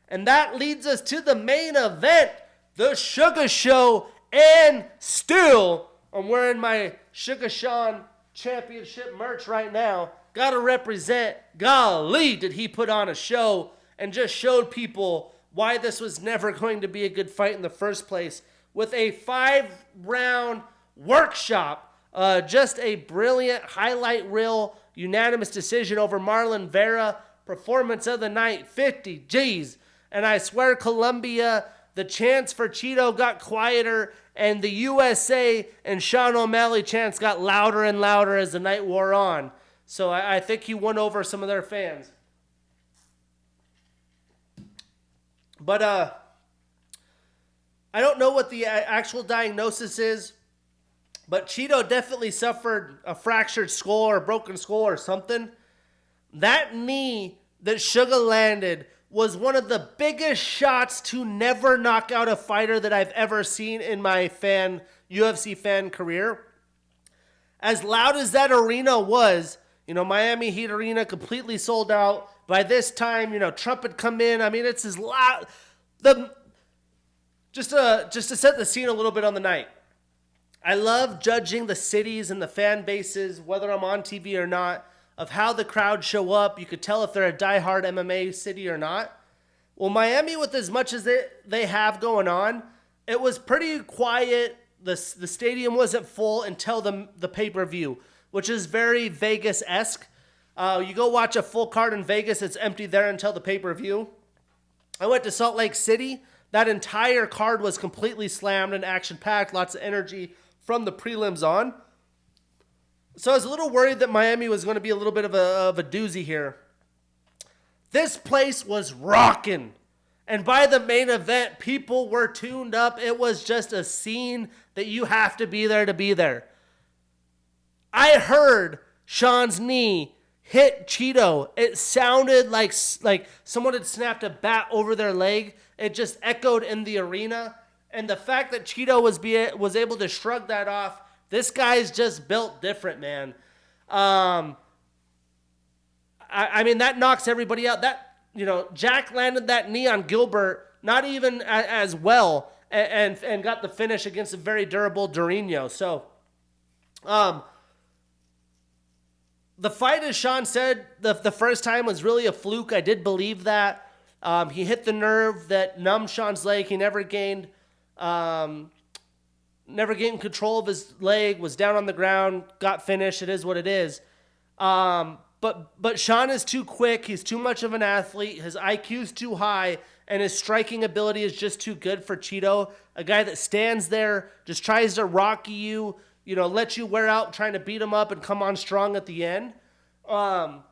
And that leads us to the main event, the Sugar Show. And still, I'm wearing my Sugar Sean Championship merch right now. Gotta represent. Golly, did he put on a show and just showed people why this was never going to be a good fight in the first place with a 5-round workshop. Just a brilliant highlight reel, unanimous decision over Marlon Vera. Performance of the night, 50 G's. And I swear Colombia, the chants for Cheeto got quieter, and the USA and Sean O'Malley chants got louder and louder as the night wore on. So I think he won over some of their fans. But I don't know what the actual diagnosis is, but Cheeto definitely suffered a fractured skull or a broken skull or something. That knee that Sugar landed was one of the biggest shots to never knock out a fighter that I've ever seen in my UFC fan career. As loud as that arena was, Miami Heat Arena completely sold out. By this time, Trump had come in. I mean, it's as loud. Just to set the scene a little bit on the night. I love judging the cities and the fan bases, whether I'm on TV or not, of how the crowd show up. You could tell if they're a diehard MMA city or not. Well, Miami, with as much as they have going on, it was pretty quiet. The stadium wasn't full until the pay-per-view, which is very Vegas-esque. You go watch a full card in Vegas, it's empty there until the pay-per-view. I went to Salt Lake City. That entire card was completely slammed and action-packed, lots of energy from the prelims on. So I was a little worried that Miami was going to be a little bit of a doozy here. This place was rocking. And by the main event, people were tuned up. It was just a scene that you have to be there to be there. I heard Sean's knee hit Cheeto. It sounded like someone had snapped a bat over their leg. It just echoed in the arena. And the fact that Cheeto was able to shrug that off, this guy's just built different, man. I mean, that knocks everybody out. Jack landed that knee on Gilbert, not even as well, and got the finish against a very durable Durinho. So, the fight, as Sean said, the first time was really a fluke. I did believe that. He hit the nerve that numbed Sean's leg. He never gained control of his leg, was down on the ground, got finished. It is what it is. But Sean is too quick. He's too much of an athlete. His IQ is too high, and his striking ability is just too good for Cheeto. A guy that stands there, just tries to rock you, let you wear out trying to beat him up and come on strong at the end. Sean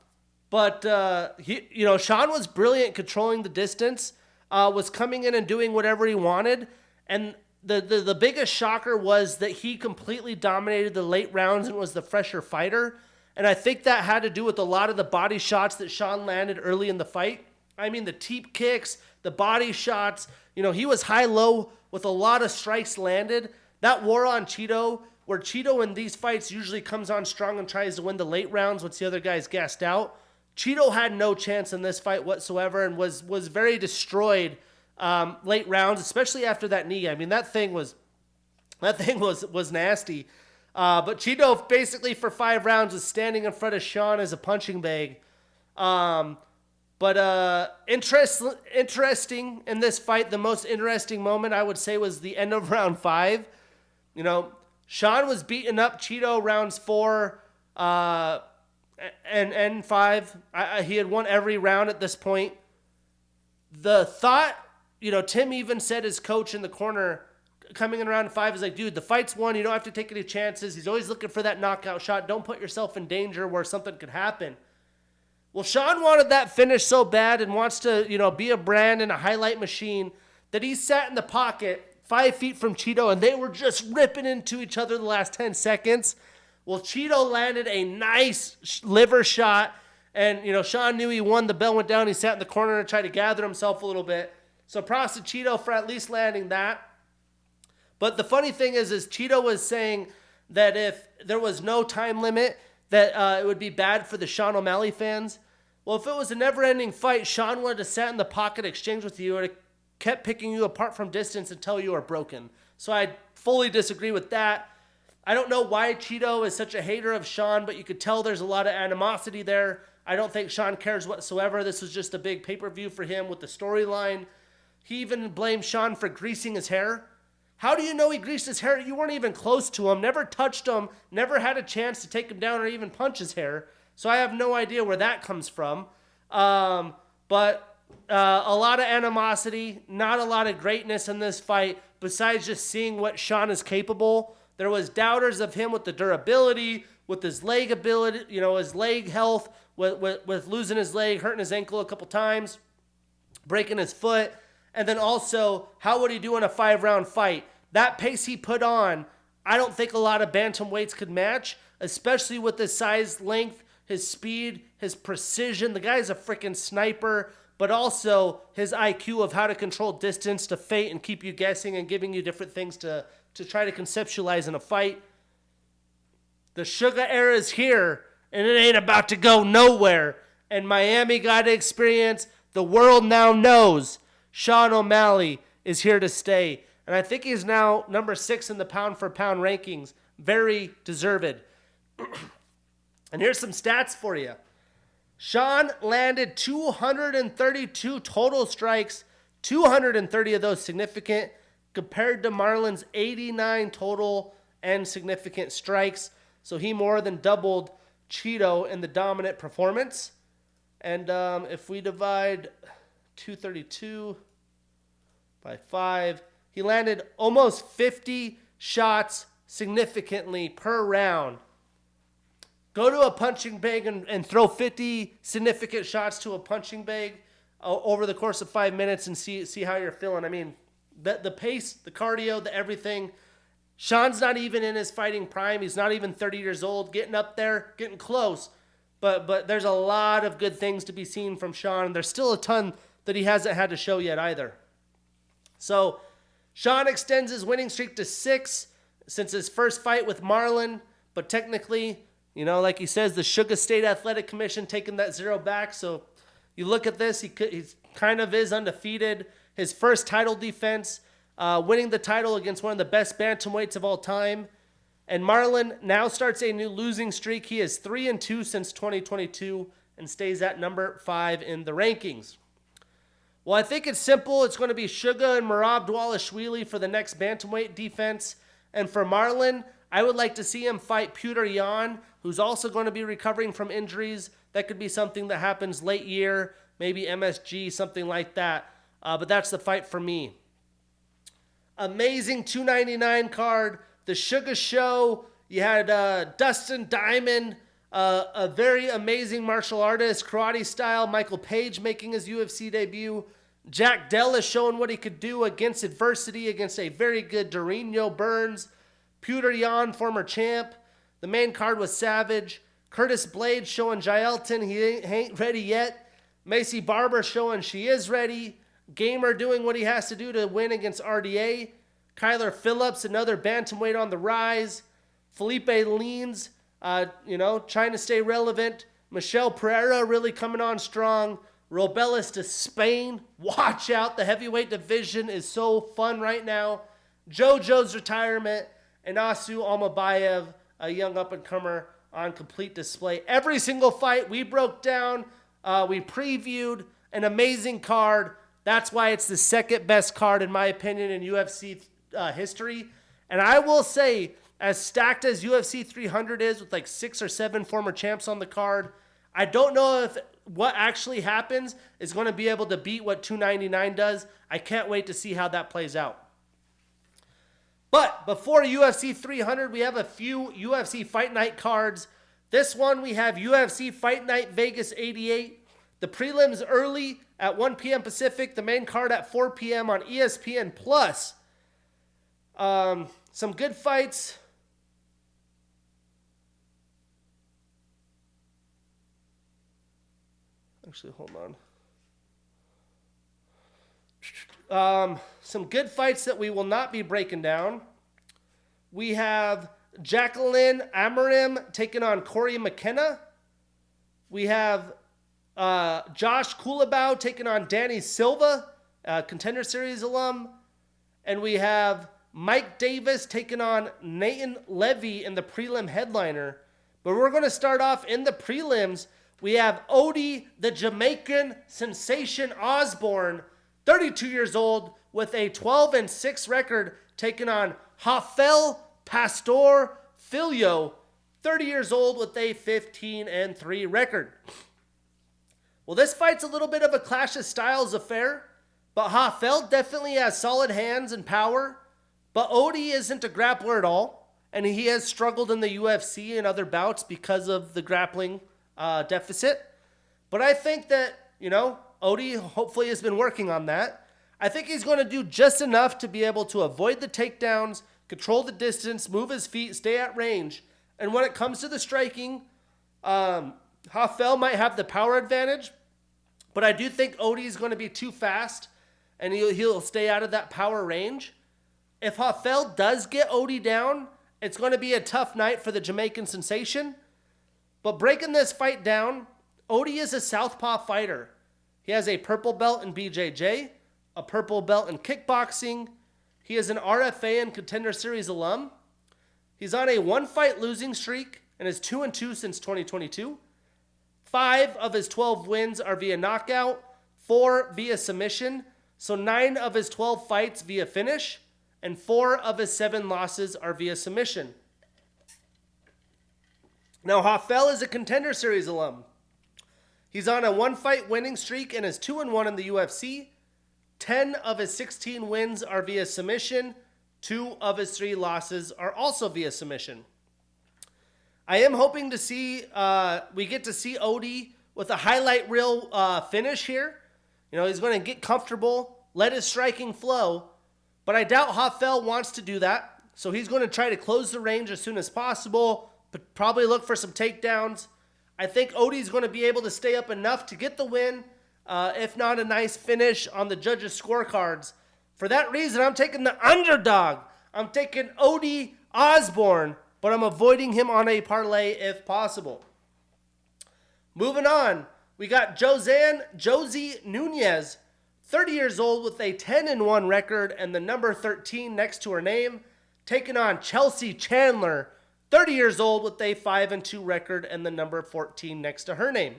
was brilliant controlling the distance, was coming in and doing whatever he wanted. And the biggest shocker was that he completely dominated the late rounds and was the fresher fighter. And I think that had to do with a lot of the body shots that Sean landed early in the fight. I mean, the teep kicks, the body shots. He was high-low with a lot of strikes landed. That war on Cheeto, where Cheeto in these fights usually comes on strong and tries to win the late rounds once the other guy's gassed out. Cheeto had no chance in this fight whatsoever and was very destroyed late rounds, especially after that knee. I mean, that thing was nasty. But Cheeto basically for 5 rounds was standing in front of Sean as a punching bag. Interesting in this fight, the most interesting moment I would say was the end of round 5. Sean was beating up Cheeto rounds 4 and 5. He had won every round at this point. The thought, Tim even said, his coach in the corner coming in round 5 is like, dude, the fight's won. You don't have to take any chances. He's always looking for that knockout shot. Don't put yourself in danger where something could happen. Well, Sean wanted that finish so bad and wants to, be a brand and a highlight machine that he sat in the pocket 5 feet from Cheeto and they were just ripping into each other the last 10 seconds. Well, Cheeto landed a nice liver shot and, Sean knew he won. The bell went down. He sat in the corner and tried to gather himself a little bit. So props to Cheeto for at least landing that. But the funny thing is Cheeto was saying that if there was no time limit, that it would be bad for the Sean O'Malley fans. Well, if it was a never-ending fight, Sean would have sat in the pocket, exchange with you, and kept picking you apart from distance until you are broken. So I fully disagree with that. I don't know why Cheeto is such a hater of Sean, but you could tell there's a lot of animosity there. I don't think Sean cares whatsoever. This was just a big pay-per-view for him with the storyline. He even blamed Sean for greasing his hair. How do you know he greased his hair? You weren't even close to him, never touched him, never had a chance to take him down or even punch his hair. So I have no idea where that comes from. But a lot of animosity, not a lot of greatness in this fight, besides just seeing what Sean is capable. There was doubters of him with the durability, with his leg ability, his leg health, with losing his leg, hurting his ankle a couple times, breaking his foot. And then also, how would he do in a 5-round fight? That pace he put on, I don't think a lot of bantamweights could match, especially with his size, length, his speed, his precision. The guy's a freaking sniper, but also his IQ of how to control distance to feint and keep you guessing and giving you different things to try to conceptualize in a fight. The Sugar era is here, and it ain't about to go nowhere. And Miami got to experience. The world now knows Sean O'Malley is here to stay. And I think he's now number 6 in the pound-for-pound rankings. Very deserved. And here's some stats for you. Sean landed 232 total strikes, 230 of those significant, compared to Marlon's 89 total and significant strikes. So he more than doubled Cheeto in the dominant performance. And if we divide 232 by 5, he landed almost 50 shots significantly per round. Go to a punching bag and throw 50 significant shots to a punching bag over the course of 5 minutes and see how you're feeling. I mean, the pace, the cardio, the everything. Sean's not even in his fighting prime. He's not even 30 years old, getting up there, getting close. But there's a lot of good things to be seen from Sean. There's still a ton that he hasn't had to show yet either. So Sean extends his winning streak to 6 since his first fight with Marlon. But technically, like he says, the Sugar State Athletic Commission taking that 0 back. So you look at this, he kind of is undefeated. His first title defense, winning the title against one of the best bantamweights of all time. And Marlon now starts a new losing streak. He is 3-2 since 2022 and stays at number 5 in the rankings. Well, I think it's simple. It's going to be Sugar and Merab Dvalishvili for the next bantamweight defense. And for Marlon, I would like to see him fight Petr Yan, who's also going to be recovering from injuries. That could be something that happens late year, maybe MSG, something like that. But that's the fight for me. Amazing 299 card. The Sugar Show. You had Dustin Diamond, a very amazing martial artist, karate style. Michael Page making his UFC debut. Jack Dell is showing what he could do against adversity against a very good Dorino Burns. Petr Yan, former champ. The main card was savage. Curtis Blade showing Jaelton he ain't ready yet. Macy Barber showing she is ready. Gamer doing what he has to do to win against RDA. Kyler Phillips, another bantamweight on the rise. Felipe Leans, trying to stay relevant. Michelle Pereira really coming on strong. Robelis to Spain. Watch out. The heavyweight division is so fun right now. JoJo's retirement. And Asu Almabayev, a young up-and-comer, on complete display. Every single fight we broke down. We previewed an amazing card. That's why it's the second best card, in my opinion, in UFC history. And I will say, as stacked as UFC 300 is, with like 6 or 7 former champs on the card, I don't know if what actually happens is going to be able to beat what 299 does. I can't wait to see how that plays out. But before UFC 300, we have a few UFC Fight Night cards. This one, we have UFC Fight Night Vegas 88. The prelims early at 1 p.m. Pacific. The main card at 4 p.m. on ESPN+. Some good fights. Actually, hold on. Some good fights that we will not be breaking down. We have Jacqueline Amarim taking on Corey McKenna. We have Josh Kulabau taking on Danny Silva, Contender Series alum. And we have Mike Davis taking on Nathan Levy in the prelim headliner. But we're going to start off in the prelims. We have Odie, the Jamaican sensation Osborne, 32 years old, with a 12-6 record, taking on Rafael Pastor Filho, 30 years old, with a 15-3 record. Well, this fight's a little bit of a clash of styles affair, but Rafael definitely has solid hands and power, but Odie isn't a grappler at all, and he has struggled in the UFC and other bouts because of the grappling deficit. But I think that, Odie hopefully has been working on that. I think he's going to do just enough to be able to avoid the takedowns, control the distance, move his feet, stay at range. And when it comes to the striking, Rafael might have the power advantage, but I do think Odie is going to be too fast, and he'll stay out of that power range. If Rafael does get Odie down, it's going to be a tough night for the Jamaican sensation. But breaking this fight down, Odie is a southpaw fighter. He has a purple belt in BJJ, a purple belt in kickboxing. He is an RFA and Contender Series alum. He's on a 1-fight losing streak and is 2-2 since 2022. 5 of his 12 wins are via knockout, 4 via submission. So 9 of his 12 fights via finish, and 4 of his 7 losses are via submission. Now, Rafael is a Contender Series alum. He's on a 1-fight winning streak and is 2-1 in the UFC. 10 of his 16 wins are via submission. 2 of his 3 losses are also via submission. I am hoping to see, we get to see Odie with a highlight reel finish here. He's going to get comfortable, let his striking flow, but I doubt Rafael wants to do that. So he's going to try to close the range as soon as possible, but probably look for some takedowns. I think Odie's going to be able to stay up enough to get the win, if not a nice finish on the judges' scorecards. For that reason, I'm taking the underdog. I'm taking Odie Osborne, but I'm avoiding him on a parlay if possible. Moving on, we got Josie Nunez, 30 years old with a 10-1 record and the number 13 next to her name, taking on Chelsea Chandler, 30 years old with a 5-2 record and the number 14 next to her name.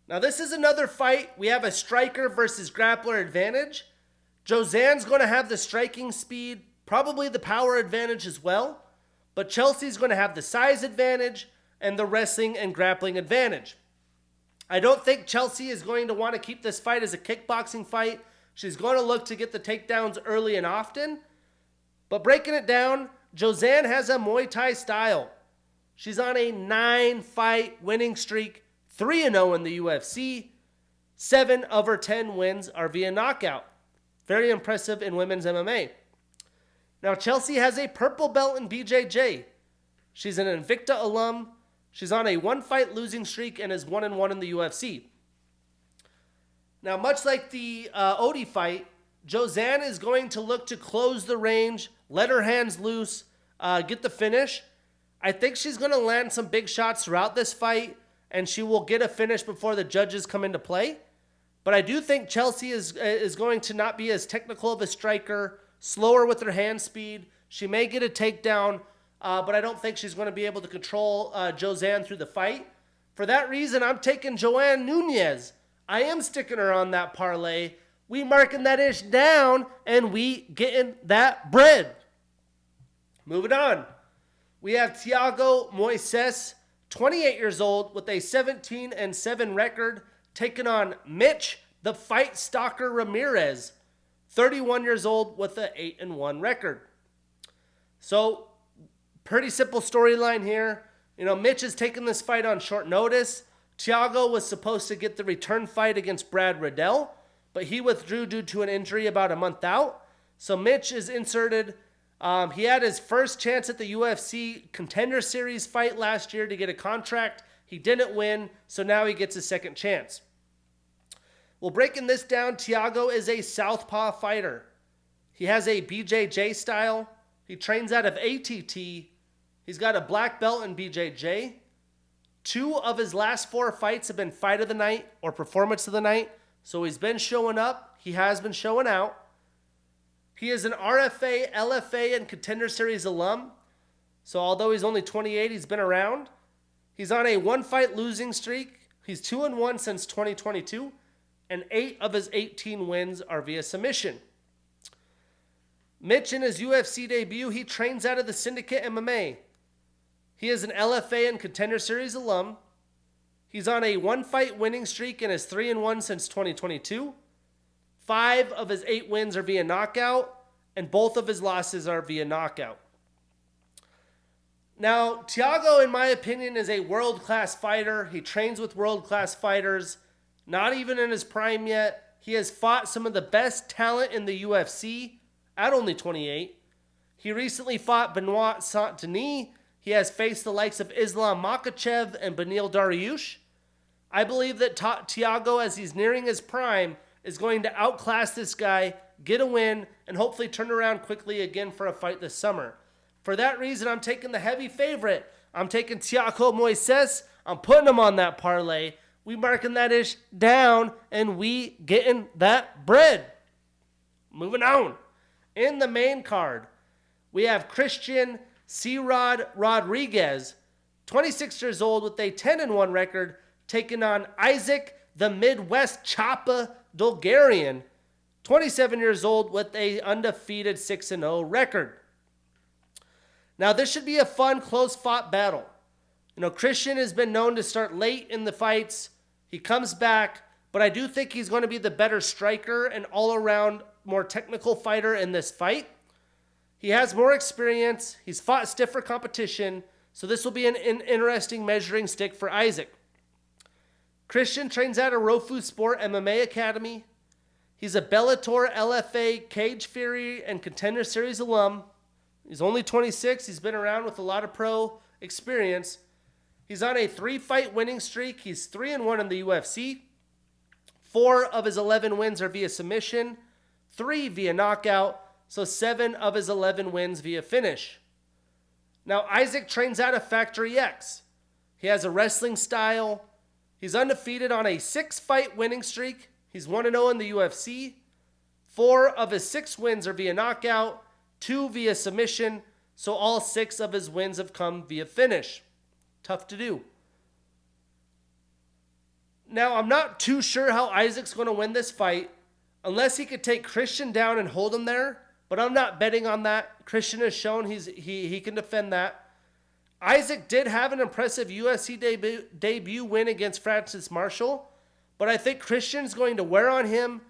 Now this is another fight. We have a striker versus grappler advantage. Josanne's going to have the striking speed, probably the power advantage as well, but Chelsea's going to have the size advantage and the wrestling and grappling advantage. I don't think Chelsea is going to want to keep this fight as a kickboxing fight. She's going to look to get the takedowns early and often. But breaking it down, Josanne has a Muay Thai style. She's on a 9-fight winning streak, 3-0 in the UFC. 7 of her 10 wins are via knockout. Very impressive in women's MMA. Now, Chelsea has a purple belt in BJJ. She's an Invicta alum. She's on a 1-fight losing streak and is 1-1 in the UFC. Now, much like the Odie fight, Josiane is going to look to close the range, let her hands loose, get the finish. I think she's going to land some big shots throughout this fight, and she will get a finish before the judges come into play. But I do think Chelsea is going to not be as technical of a striker, slower with her hand speed. She may get a takedown, but I don't think she's going to be able to control Josiane through the fight. For that reason, I'm taking Joanne Nunes. I am sticking her on that parlay. We marking that ish down, and we getting that bread. Moving on. We have Thiago Moises, 28 years old, with a 17-7 record, taking on Mitch, the Fight Stalker Ramirez, 31 years old, with an 8-1 record. So, pretty simple storyline here. You know, Mitch is taking this fight on short notice. Thiago was supposed to get the return fight against Brad Riddell, but he withdrew due to an injury about a month out. So Mitch is inserted. He had his first chance at the UFC Contender Series fight last year to get a contract. He didn't win, so now he gets a second chance. Well, breaking this down, Thiago is a southpaw fighter. He has a BJJ style. He trains out of ATT. He's got a black belt in BJJ. 2 of his last 4 fights have been fight of the night or performance of the night. So he's been showing up. He has been showing out. He is an RFA, LFA, and Contender Series alum. So although he's only 28, he's been around. He's on a 1-fight losing streak. He's 2-1 since 2022. And 8 of his 18 wins are via submission. Mitch, in his UFC debut, he trains out of the Syndicate MMA. He is an LFA and Contender Series alum. He's on a 1-fight winning streak and is 3-1 since 2022. 5 of his 8 wins are via knockout, and both of his losses are via knockout. Now, Thiago, in my opinion, is a world-class fighter. He trains with world-class fighters. Not even in his prime yet. He has fought some of the best talent in the UFC at only 28. He recently fought Benoit Saint-Denis. He has faced the likes of Islam Makhachev and Beneil Dariush. I believe that Thiago, as he's nearing his prime, is going to outclass this guy, get a win, and hopefully turn around quickly again for a fight this summer. For that reason, I'm taking the heavy favorite. I'm taking Thiago Moises. I'm putting him on that parlay. We marking that ish down, and we getting that bread. Moving on. In the main card, we have Christian C-Rod Rodriguez, 26 years old with a 10-1 record, taking on Isaac the Midwest Choppa Bulgarian, 27 years old with a undefeated 6-0 record. Now, this should be a fun, close-fought battle. You know, Christian has been known to start late in the fights. He comes back, but I do think he's going to be the better striker and all-around more technical fighter in this fight. He has more experience. He's fought stiffer competition, so this will be an interesting measuring stick for Isaac. Christian trains at a Rofu Sport MMA Academy. He's a Bellator, LFA, Cage Fury, and Contender Series alum. He's only 26. He's been around with a lot of pro experience. He's on a 3-fight winning streak. He's 3-1 in the UFC. 4 of his 11 wins are via submission, 3 via knockout, so 7 of his 11 wins via finish. Now, Isaac trains out of Factory X. He has a wrestling style. He's undefeated on a 6-fight winning streak. He's 1-0 in the UFC. 4 of his 6 wins are via knockout, 2 via submission, so all 6 of his wins have come via finish. Tough to do. Now, I'm not too sure how Isaac's going to win this fight, unless he could take Christian down and hold him there, but I'm not betting on that. Christian has shown he can defend that. Isaac did have an impressive UFC debut win against Francis Marshall, but I think Christian's going to wear on him,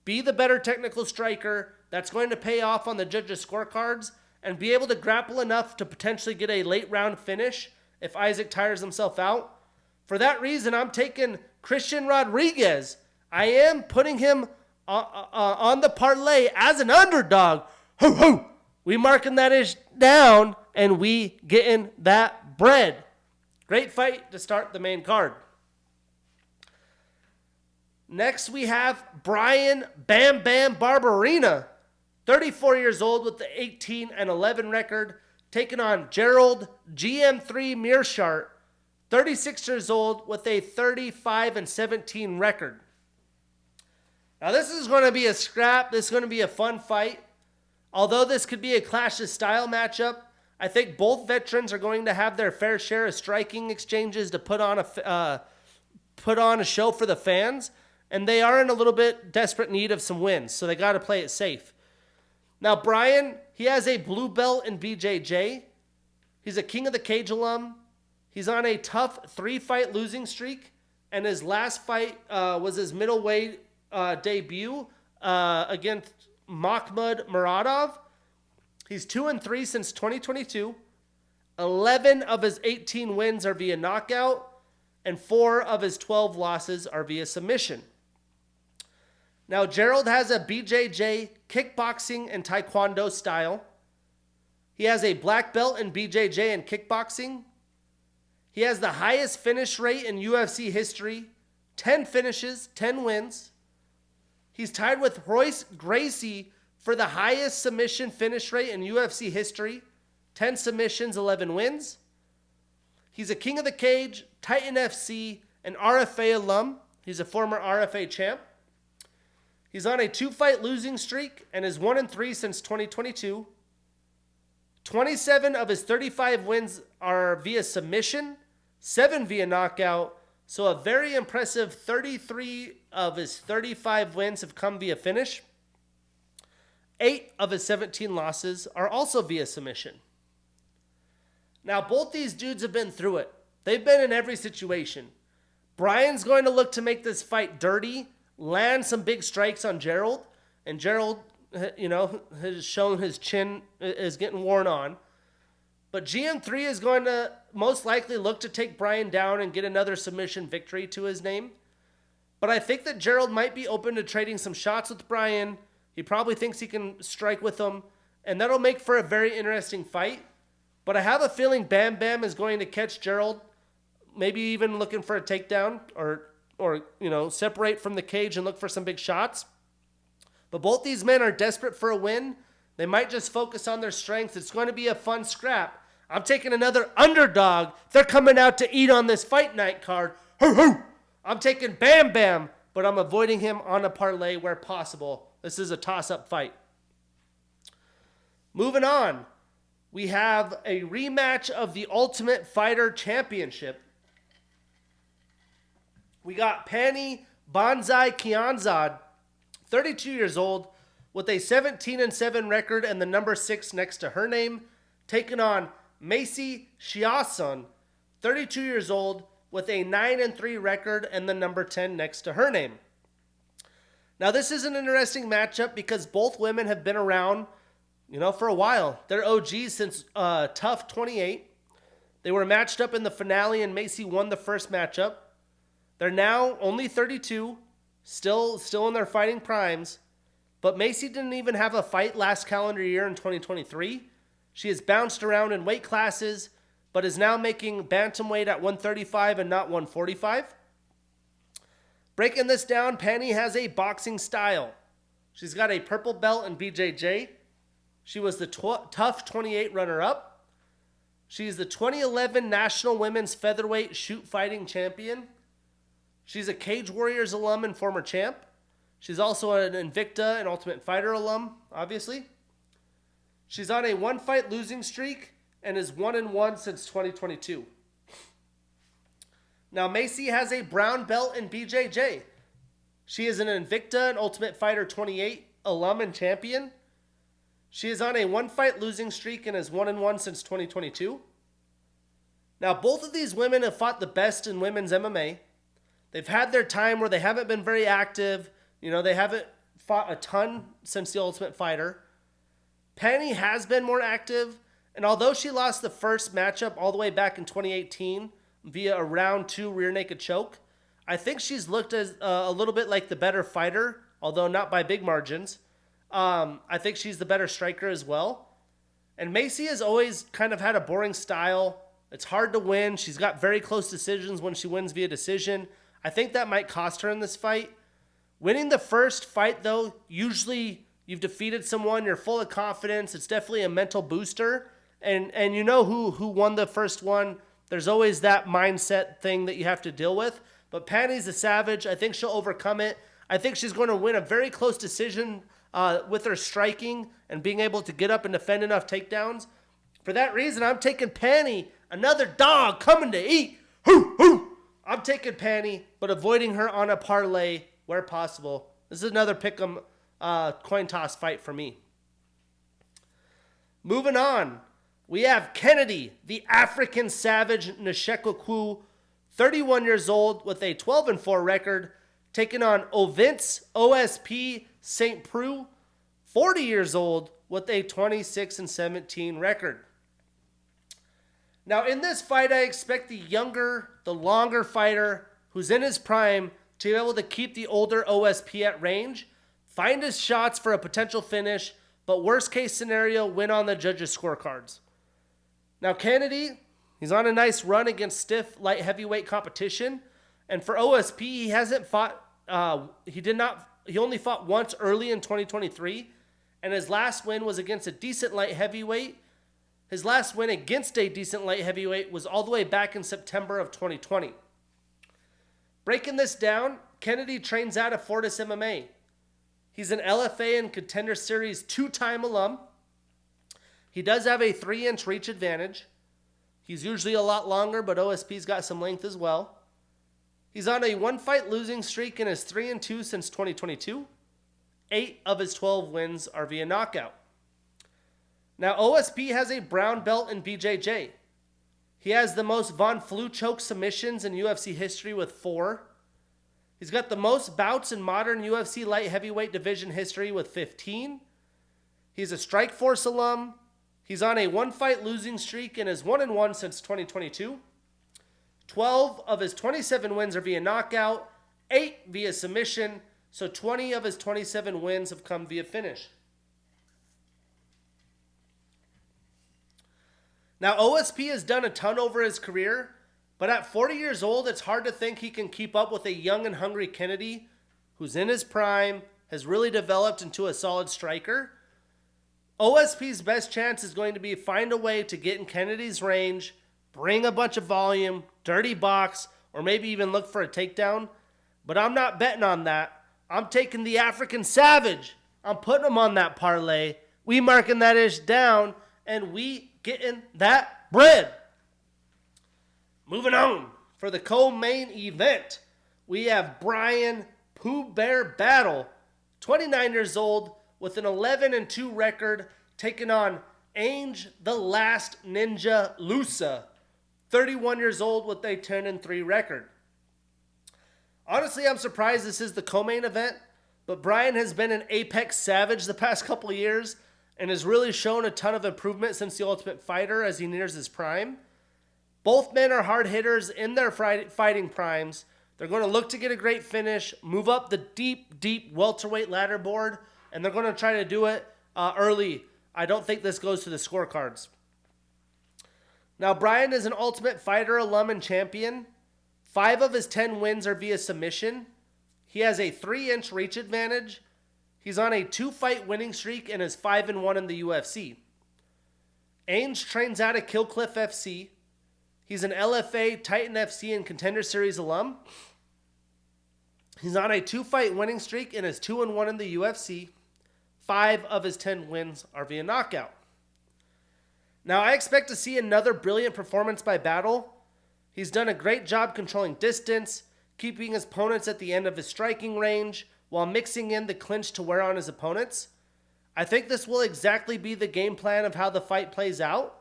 be the better technical striker. That's going to pay off on the judges' scorecards, and be able to grapple enough to potentially get a late round finish if Isaac tires himself out. For that reason, I'm taking Christian Rodriguez. I am putting him on the parlay as an underdog. Ho, ho! We marking that ish down, and we getting that bread. Great fight to start the main card. Next, we have Brian Bam Bam Barberina, 34 years old with the 18-11 record, taking on Gerald GM3 Mearshart, 36 years old with a 35-17 record. Now, this is going to be a scrap. This is going to be a fun fight. Although this could be a clash of style matchup, I think both veterans are going to have their fair share of striking exchanges to put on a show for the fans, and they are in a little bit desperate need of some wins, so they got to play it safe. Now, Brian, he has a blue belt in BJJ. He's a King of the Cage alum. He's on a tough 3-fight losing streak, and his last fight was his middleweight debut against Makhmud Muradov. He's 2-3 since 2022. 11 of his 18 wins are via knockout, and 4 of his 12 losses are via submission. Now, Gerald has a BJJ, kickboxing, and taekwondo style. He has a black belt in BJJ and kickboxing. He has the highest finish rate in UFC history, 10 finishes, 10 wins. He's tied with Royce Gracie for the highest submission finish rate in UFC history, 10 submissions, 11 wins. He's a King of the Cage, Titan FC, and RFA alum. He's a former RFA champ. He's on a 2-fight losing streak and is 1-3 since 2022. 27 of his 35 wins are via submission, 7 via knockout. So a very impressive 33 of his 35 wins have come via finish. 8 of his 17 losses are also via submission. Now, both these dudes have been through it. They've been in every situation. Brian's going to look to make this fight dirty, land some big strikes on Gerald, and Gerald, has shown his chin is getting worn on. But GM3 is going to most likely look to take Brian down and get another submission victory to his name. But I think that Gerald might be open to trading some shots with Brian. He probably thinks he can strike with him, and that'll make for a very interesting fight. But I have a feeling Bam Bam is going to catch Gerald, maybe even looking for a takedown or separate from the cage and look for some big shots. But both these men are desperate for a win. They might just focus on their strengths. It's going to be a fun scrap. I'm taking another underdog. They're coming out to eat on this fight night card. Hoo hoo! I'm taking Bam Bam, but I'm avoiding him on a parlay where possible. This is a toss-up fight. Moving on, we have a rematch of the Ultimate Fighter Championship. We got Pani Banzai Kianzad, 32 years old, with a 17-7 record and the number 6 next to her name, taking on Macy Chiasson, 32 years old, with a 9-3 record and the number 10 next to her name. Now, this is an interesting matchup because both women have been around, for a while. They're OGs since Tough 28. They were matched up in the finale, and Macy won the first matchup. They're now only 32, still in their fighting primes. But Macy didn't even have a fight last calendar year in 2023. She has bounced around in weight classes, but is now making bantamweight at 135 and not 145. Breaking this down, Pani has a boxing style. She's got a purple belt in BJJ. She was the Tough 28 runner-up. She's the 2011 National Women's Featherweight Shoot Fighting Champion. She's a Cage Warriors alum and former champ. She's also an Invicta and Ultimate Fighter alum, obviously. She's on a 1-fight losing streak and is 1-1 since 2022. Now, Macy has a brown belt in BJJ. She is an Invicta and Ultimate Fighter 28 alum and champion. She is on a 1-fight losing streak and is 1-1 since 2022. Now, both of these women have fought the best in women's MMA. They've had their time where they haven't been very active. They haven't fought a ton since the Ultimate Fighter. Pani has been more active, and although she lost the first matchup all the way back in 2018 via a round 2 rear naked choke, I think she's looked as a little bit like the better fighter, although not by big margins. I think she's the better striker as well. And Macy has always kind of had a boring style. It's hard to win. She's got very close decisions when she wins via decision. I think that might cost her in this fight. Winning the first fight, though, usually you've defeated someone, you're full of confidence. It's definitely a mental booster. And you know who won the first one. There's always that mindset thing that you have to deal with. But Penny's a savage. I think she'll overcome it. I think she's going to win a very close decision with her striking and being able to get up and defend enough takedowns. For that reason, I'm taking Penny, another dog coming to eat. Hoo, hoo. I'm taking Penny, but avoiding her on a parlay where possible. This is another pick'em coin toss fight for me. Moving on, we have Kennedy, the African Savage Nshekwu, 31 years old with a 12-4 record, taking on Ovince OSP St. Preux, 40 years old with a 26-17 record. Now, in this fight, I expect the younger, the longer fighter who's in his prime to be able to keep the older OSP at range, find his shots for a potential finish, but worst case scenario, win on the judges' scorecards. Now, Kennedy, he's on a nice run against stiff light heavyweight competition, and for OSP, he hasn't fought. He only fought once early in 2023, and his last win was against a decent light heavyweight. His last win against a decent light heavyweight was all the way back in September of 2020. Breaking this down, Kennedy trains out of Fortis MMA. He's an LFA and Contender Series 2-time alum. He does have a 3-inch reach advantage. He's usually a lot longer, but OSP's got some length as well. He's on a 1-fight losing streak and is 3-2 since 2022. 8 of his 12 wins are via knockout. Now, OSP has a brown belt in BJJ. He has the most Von Flue choke submissions in UFC history with 4. He's got the most bouts in modern UFC light heavyweight division history with 15. He's a Strikeforce alum. He's on a 1-fight losing streak and is 1-1 since 2022. 12 of his 27 wins are via knockout, 8 via submission, so 20 of his 27 wins have come via finish. Now, OSP has done a ton over his career, but at 40 years old, it's hard to think he can keep up with a young and hungry Kennedy, who's in his prime, has really developed into a solid striker. OSP's best chance is going to be find a way to get in Kennedy's range, bring a bunch of volume, dirty box, or maybe even look for a takedown. But I'm not betting on that. I'm taking the African Savage. I'm putting him on that parlay. We marking that ish down, and we getting that bread. Moving on, for the co-main event, we have Brian Pooh Bear Battle, 29 years old, with an 11-2 record, taking on Ainge the Last Ninja Lusa, 31 years old with a 10-3 record. Honestly, I'm surprised this is the co-main event, but Brian has been an apex savage the past couple of years and has really shown a ton of improvement since The Ultimate Fighter as he nears his prime. Both men are hard hitters in their fighting primes. They're going to look to get a great finish, move up the deep welterweight ladder board, and they're going to try to do it early. I don't think this goes to the scorecards. Now, Brian is an Ultimate Fighter alum and champion. 5 of his 10 wins are via submission. He has a 3-inch reach advantage. He's on a 2-fight winning streak and is 5-1 in the UFC. Ainge trains out of Killcliff FC. He's an LFA, Titan FC, and Contender Series alum. He's on a 2-fight winning streak and is 2-1 in the UFC. 5 of his 10 wins are via knockout. Now, I expect to see another brilliant performance by Battle. He's done a great job controlling distance, keeping his opponents at the end of his striking range, while mixing in the clinch to wear on his opponents. I think this will exactly be the game plan of how the fight plays out.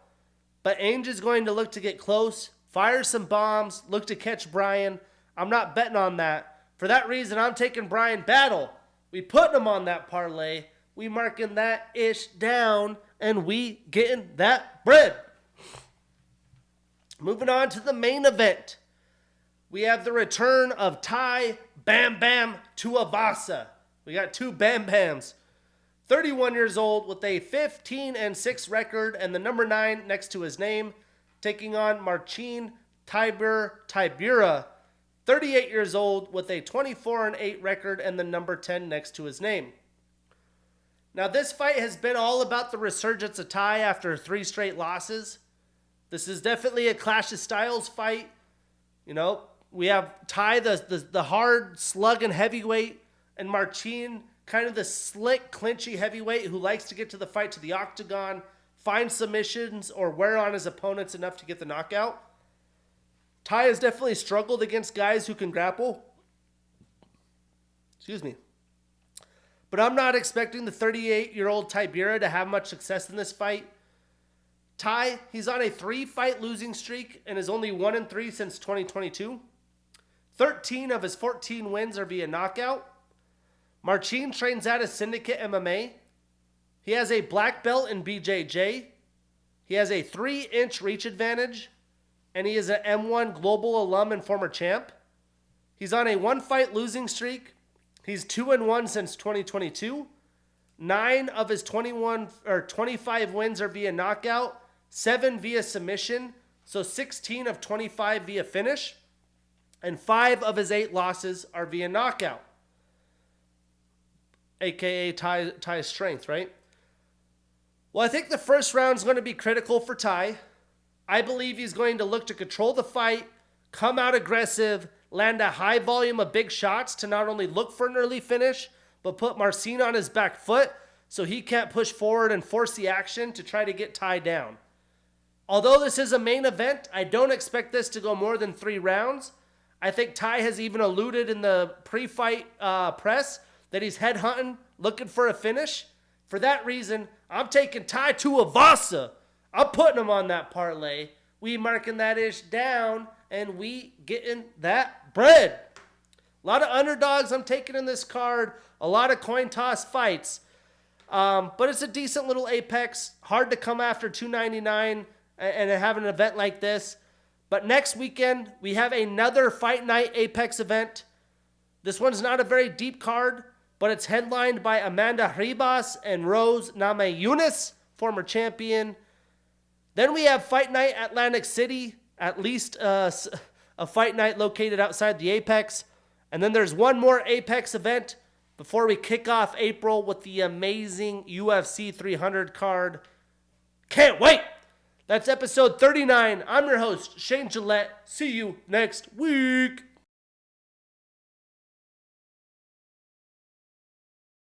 But Ainge is going to look to get close, fire some bombs, look to catch Brian. I'm not betting on that. For that reason, I'm taking Brian Battle. We putting him on that parlay. We marking that ish down, and we getting that bread. Moving on to the main event. We have the return of Ty Bam Bam Tuivasa. We got 2 Bam Bams. 31 years old with a 15-6 record and the number 9 next to his name, taking on Marcin Tybura, 38 years old with a 24-8 record and the number 10 next to his name. Now, this fight has been all about the resurgence of Ty after 3 straight losses. This is definitely a clash of styles fight. You know, we have Ty, the hard slug and heavyweight, and Marcin, kind of the slick, clinchy heavyweight who likes to get to the fight to the octagon, find submissions, or wear on his opponents enough to get the knockout. Ty has definitely struggled against guys who can grapple. Excuse me. But I'm not expecting the 38-year-old Tibera to have much success in this fight. Ty, he's on a 3-fight losing streak and is only 1-3 since 2022. 13 of his 14 wins are via knockout. Marcin trains out of Syndicate MMA. He has a black belt in BJJ. He has a 3-inch reach advantage. And he is an M1 Global alum and former champ. He's on a 1-fight losing streak. He's 2-1 since 2022. 9 of his 25 wins are via knockout, 7 via submission, so 16 of 25 via finish, and 5 of his 8 losses are via knockout, aka Ty's strength, right? Well, I think the first round is going to be critical for Ty. I believe he's going to look to control the fight, come out aggressive, land a high volume of big shots to not only look for an early finish, but put Marcin on his back foot so he can't push forward and force the action to try to get Ty down. Although this is a main event, I don't expect this to go more than 3 rounds. I think Ty has even alluded in the pre-fight press that he's headhunting, looking for a finish. For that reason, I'm taking Ty Tuivasa. I'm putting him on that parlay. We marking that ish down, and we getting that bread. A lot of underdogs I'm taking in this card. A lot of coin toss fights. But it's a decent little Apex. Hard to come after 299 and have an event like this. But next weekend, we have another Fight Night Apex event. This one's not a very deep card, but it's headlined by Amanda Ribas and Rose Namajunas, former champion. Then we have Fight Night Atlantic City, at least a fight night located outside the Apex. And then there's one more Apex event before we kick off April with the amazing UFC 300 card. Can't wait! That's episode 39. I'm your host, Shane Gillette. See you next week.